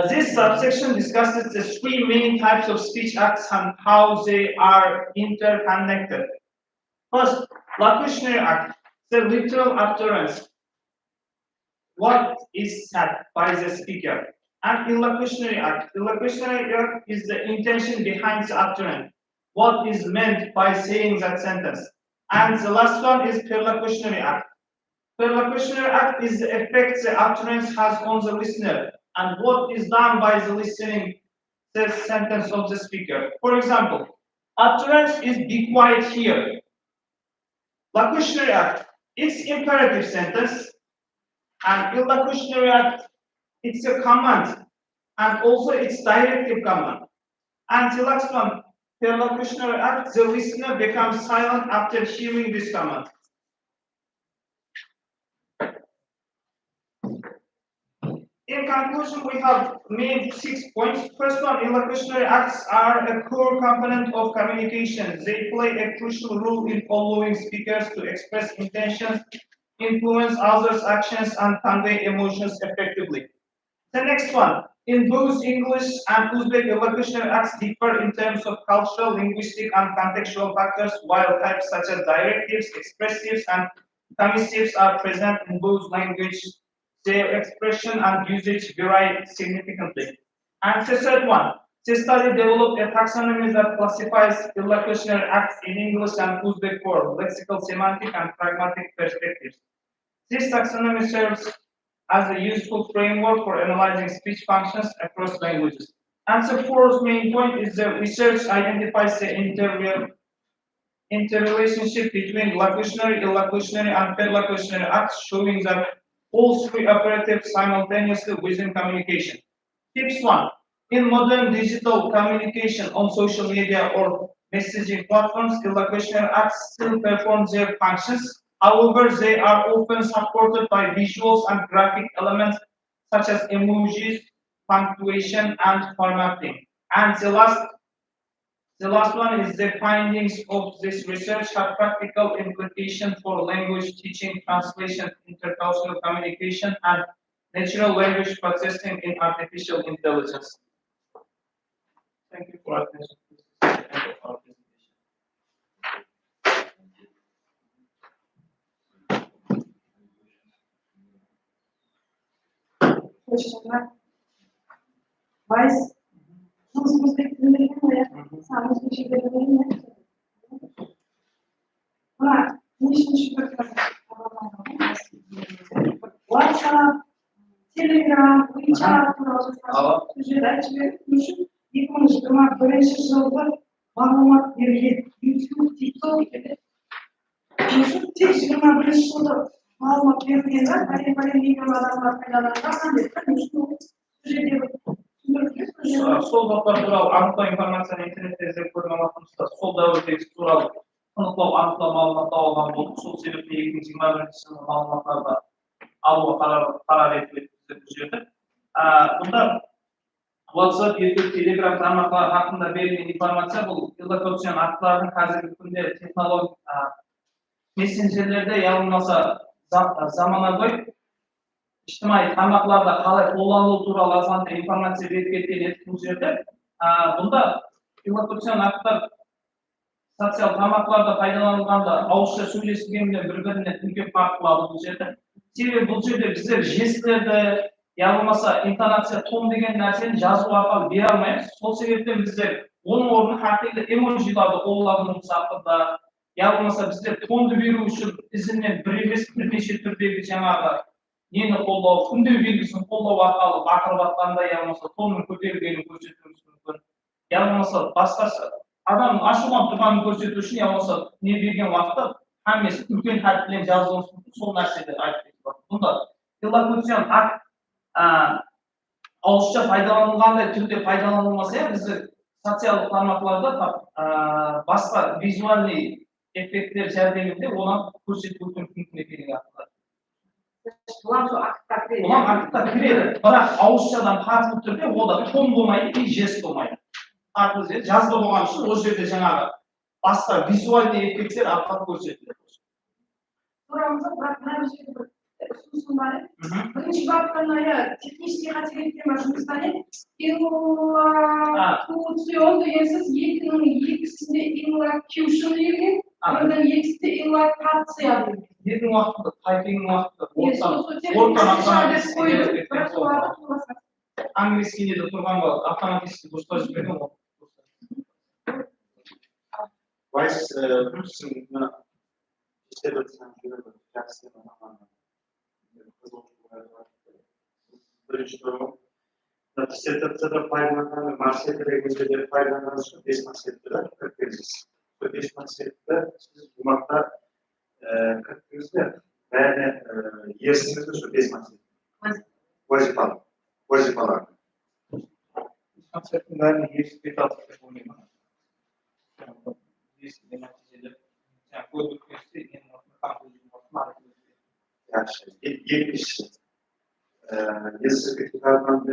A: This subsection discusses the three main types of speech acts and how they are interconnected. First, locutionary act, the literal utterance. What is said by the speaker? And illocutionary act. Illocutionary act is the intention behind the utterance. What is meant by saying that sentence? And the last one is perlocutionary act. Perlocutionary act is the effect the utterance has on the listener and what is done by the listening the sentence of the speaker. For example, utterance is be quiet here. Locutionary act, it's imperative sentence, and illocutionary act, it's a command, and also it's directive command. And the last one, perlocutionary act, the listener becomes silent after hearing this command. In conclusion, we have made 6 points. First one, illocutionary acts are a core component of communication. They play a crucial role in allowing speakers to express intentions, influence others' actions, and convey emotions effectively. The next one, in both English and Uzbek, illocutionary acts differ in terms of cultural, linguistic, and contextual factors, while types such as directives, expressives, and commissives are present in both languages. Their expression and usage vary significantly. And the third one, the study developed a taxonomy that classifies illocutionary acts in English and Uzbek for lexical, semantic, and pragmatic perspectives. This taxonomy serves as a useful framework for analyzing speech functions across languages. And the fourth main point is that research identifies the interrelationship between locutionary, illocutionary, and perlocutionary acts, showing that all three operate simultaneously within communication. Tips 1. In modern digital communication on social media or messaging platforms, illocutionary acts still perform their functions. However, they are often supported by visuals and graphic elements such as emojis, punctuation, and formatting. And the last one is the findings of this research have practical implications for language teaching, translation, intercultural communication, and natural language processing in artificial intelligence. Thank you for attention.
C: Questionlar. Mas nos perspectivas sabemos que chega também, né? Olá, nisso WhatsApp, Telegram, WeChat, yıkılmıştırma birinci sınıfta malumat vergi, YouTube, TikTok gibi. YouTube, TikTok'un birinci sınıfta malumat vergiler, hani mikrolardan faydalanırlar,
A: Сол заттар туралы анықтау информацияны интернетте іздеп көрген уақытымызда сол дәуірдегі туралы анықтау маалымат алған болдық. Сол себепті 2021 жылғы маалыматтарды алуға қарар етілді бұл жерде. Бұнда WhatsApp, YouTube, Telegram тармақтары хақында берілген информация бұл иллокуцион аттылардың қазіргі күнде технология мессенджерлерде болмаса заманауи ijtimoiy tarmoqlarda qalay qo'llanilу туралы азғантай информация беріп кеткен едік бұл жерде. Бұнда иллокуцион аттар социал тармақтарда пайдаланылғанда ауызша сөйлесілгенде бір-біріне тіркеп қақылады бұл жерде. Себебі бұл жерде біздер жестерді, болмаса интонация, тон деген нәрсені жазу арқылы бере алмаймыз. Сол себептен біздер оның орнына қартелі эмоджиларды қолдануымыз арқылы, болмаса біздер тонды беру үшін ізінен бір емес бірнеше түрдегі жаңағы нені қолдау, күндеу белгісін қолдау арқылы бақырып атқанда, болмаса тонның көтерілгенін көрсетуіміз мүмкін. Болмаса басқаша адам ашылған тұрғанын көрсету үшін, болмаса не берген уақытта хаммесі үлкен әріппен жазылуымыз мүмкін. Сол нәрсені айтып кетіп жатыр. Бұнда иллокуцион акт ауызша пайдаланылғандай түрде пайдаланылмаса, біздер социалдық тармақтарда басқа визуальный эффекттер жәрдемінде оны көрсету мүмкін екенін айтады. Бұлар актқа кіреді, бірақ ауызшадан тартылып түрде ода тон болмайды, жест болмайды. Тартылып жазба болған үшін ол жерде жаңағы басқа визуальный эффекттер арқылы көрсетіледі.
C: Сорамызда бірақ мына жерде бір Sunmali.
A: Mhm.
C: Birinchi babda texniический xatolikka majburlanib, illokutsion degansiz yekning ikkisini illocution deyilgan, undan ikkisida illokatsiya deyilgan.
A: Yedim vaqtida, typing vaqtida, angliyskiyada turgan bo'lib, avtomatik boshqarish bergan bo'lib.
F: Vice President, диссертацияда пайдаланған маркетинг регулярдер пайдаланған үшін 5 маркетинді кіріп бересіз. 5 маркетинді сіз жұмақта кіріп бересіздер. Бәріне ерсіңізді сол 5 маркетинг. Вазифалар.
A: Маркетинг бәріне ерсіп кете алып деп ойлаймын. Ерсіп нәтижелер. Көбік керсе,
F: Yaxşı. Yetmiş. Yazı kitaplarında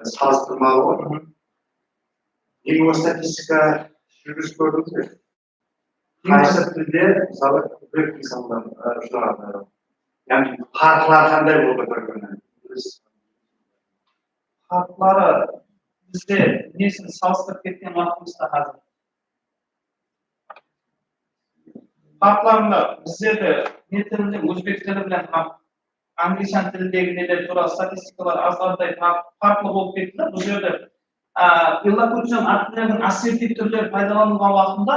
F: salыстырмалы var. Lingvistika жүргізіп көрдіңіз бе? Қайсы тілде, мысалы, бір insanlar şurada. Yani farklar қандай болды бір-бірінен?
A: Farkları bizde несін салыстырып кеткен уақытымызда қазір. Farklarında bizde ne тілінде өзбек тілі білен англишан тіліндегі нелер туралы статистикалар азғантай farklı болып кетті. Бұл жерде иллокуцион актілердің ассертив түрлері пайдаланылған уақытында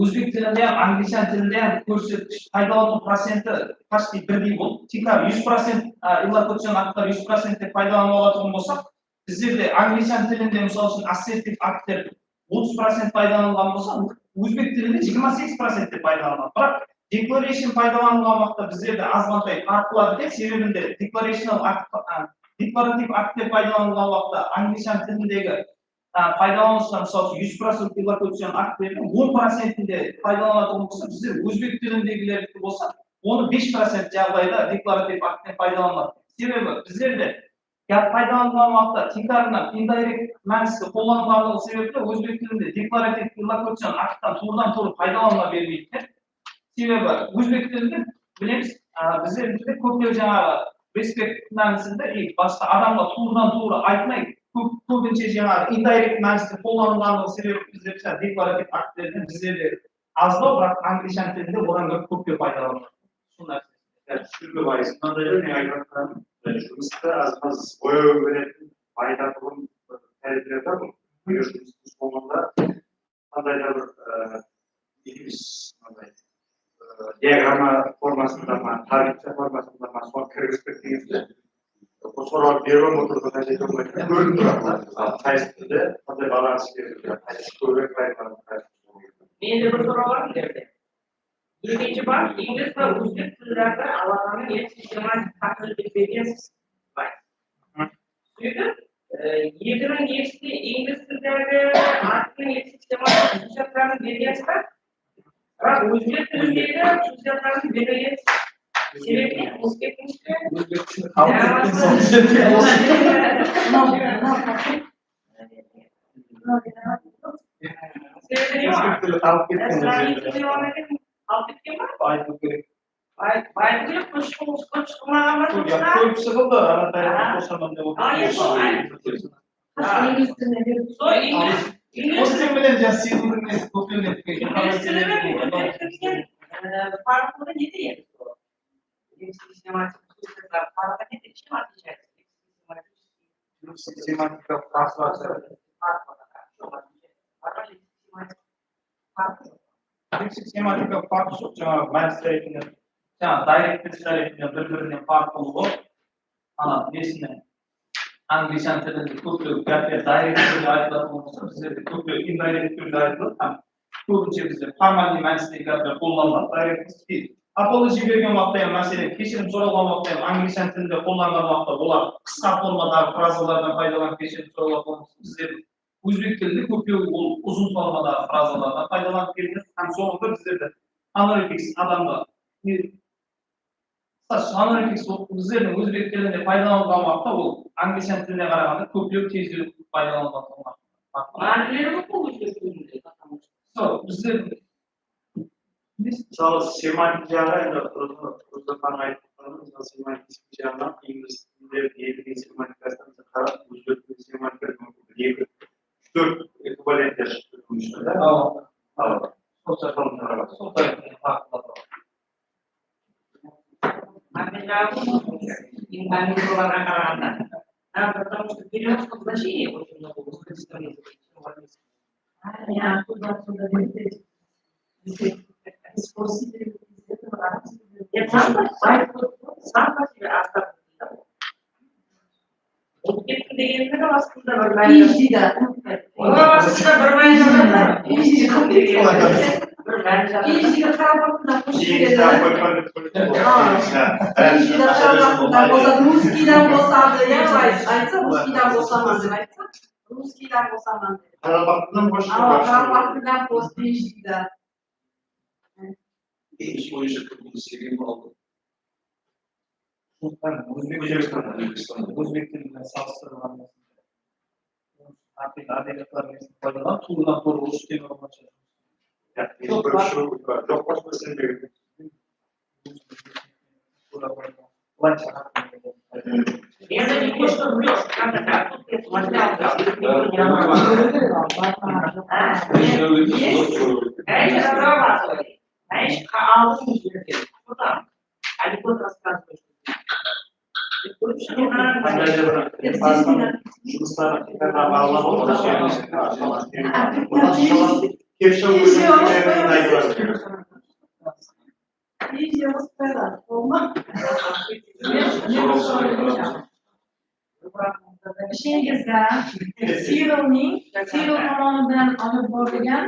A: өзбек тілінде, англишан тілінде көрсеткіш пайдалану проценті почти бірдей болды. Тикар 100% иллокуцион актілер 100% деп пайдаланып алатын болсақ, біздерде англишан тілінде мысалы үшін ассертив актілер 30% пайдаланылған болса, өзбек тілінде 28% деп пайдаланылған. Бірақ declaration пайдаланылған уақытта біздерде азғантай farklar деп, себебінде декларатив акттер пайдаланылған уақытта англишан тіліндегі пайдаланушылар мысалы 100% иллокуцион актілердің 10%-інде пайдаланатын болса, біздер өзбек тіліндегілерді болса, оны 5% жағдайда декларатив акттер пайдаланады. Себебі біздерде пайдаланылған уақытта тикарына indirect мәністі қолданылғандығы себепті өзбек тілінде декларатив иллокуцион акттан турадан-тура пайдаланыла бермейді. Себебі өзбек тілінде білеміз, біздердің тілде көптеген жаңағы респект мәнісінде басқа адамға турадан-тура айтмай, көбінше жаңағы indirect мәністі қолданылғандығы себепті біздер декларатив актілерден біздерде аздау, бірақ англишан тілінде одан көптеп пайдаланылады.
F: Шүргі байысынан да не айтатқан жұмысты аз-маз бояу беретін айтатұғын тәрбиелер бар ғой. Егер жұмыстың соңында қандай да бір диаграмма формасында ма, таблица формасында ма, соны кіргізбек дегенде соны беріп отырған қажеті болмайды. Көрініп тұрады. Қайсы тілде қандай баланс беріледі, қайсы көбірек пайдаланылады.
H: Менде бір сұрақ бар мендерде. Екінші бар, инглиз бен өзбек тілдерді алғанның систематик тақырып бересіз. Сөйтіп, екінің екісі инглиз тілдерді, артының екісі систематик сөздерді бересіз бе? Бірақ өзбек тіліндегі сөздерді бересіз. Себебі өзбектің Алып кеткен ба?
A: Айту керек.
H: Айту керек, көп шықмаған ба жұмыста?
A: Көп шығылды, қосамын деп отырмын. Осы тілменен жаңа сезілдің емес, көпілмен тікен.
H: Инглиз тілі мен өзбек тілі farklı nedir yani? Farklı nedir? Чем отличается?
A: Семантика farklı. Семантика farklı жоқ, жаңағы мәнісі ретінде, жаңағы директивтер ретінде бір-бірінен farklı ана несіне англишан тілінде көптеген гәптер директивтер айтылатын болса, біздерде көптеген индирективтер айтылады. Көбінше біздер формальный мәнісіндегі гәптер қолданылады. Директивтер апология берген уақытта, мәселен, кешірім сұралған уақытта, англишан тілінде қолданған уақытта олар қысқа формадағы фразалардан пайдаланып кешірім сұралған болса, біздер өзбек тілінде көптеген ұзын формадағы фразалардан пайдаланып келген. Һәм соңында біздерде анорефикс адамға біздердің өзбек тілінде пайдаланылған уақытта ол англишан тіліне қарағанда көптеп тезірек пайдаланылады.
H: Мағыналары бұл өзбек тілінде.
A: Біздер
F: Мысалы, семантикаға енді Mustafa Aydın'ın semantik cevabı İngiliz dilleri diyebildiği semantikasından sonra uzun semantik diyebilir. 4 ekvivalentler tutmuşlar.
B: Tamam.
F: Tamam.
B: Sol tarafına. Sol tarafına. Haklı.
H: Ini keluaran karana. Nah, pertama kita sudah sih, untuk sekali.
E: Ya, sudah disposisi
H: Ya sampai tidak asal. Mungkin dengan itu masih sudah bermain.
E: tidak.
H: Oh, sudah bermain sama. Bermain sama.
E: Tidak terlalu
F: İyi kitap koymanı
C: Tidak terlalu bosan. Ruskidan bosandı. Ya, aytsa Ruskidan bosanmadı. Aytsa Ruskidan bosanmadı.
F: Karabaktığından boşuna
C: Ama
F: başlıyor.
C: Karabaklı'dan postiştida.
G: Hiç o işe kapını sevgimi aldım.
B: Uzbek dilinden salыстырмалы. Faydalan, tuğladan doğru oluştuğunu olma çalışıyoruz.
F: Yok başka. Yok başkasını büyük.
H: Я за него что врешь, как это, тут я смотрел, знаешь, разрабатывали, знаешь, хаос что там, а не вот рассказываешь.
E: ishingizda Sivil tomonidan olib borilgan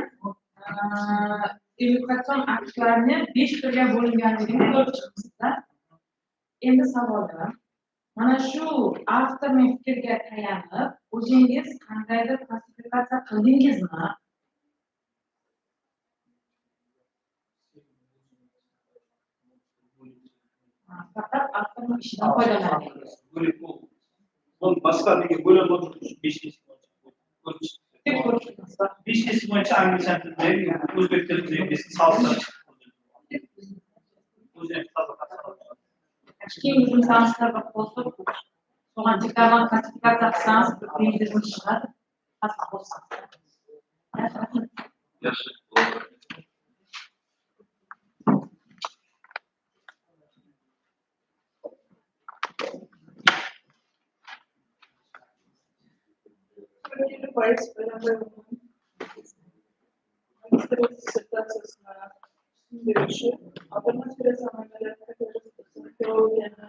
E: illustratsion aktlarni 5 turga bo'linganligini ko'rib chiqibsizlar. Endi savolim, mana shu avtorning fikriga tayanib, o'zingiz qandaydir klassifikatsiya qildingizmi? Faqat avtorning ishidan foydalandingiz.
A: Başka bir bölüm olmuş, beşinci maçı hangi semtinde, Uzbek dilinde biz salsa.
E: Keyin insonlar bosib, so'ng chiqqan klassifikatsiya qilsangiz, birinchi ishlar past bo'lsa.
G: Yaxshi.
C: Магистрлик диссертациясына беруші, аударма теориясы амалдары теорияны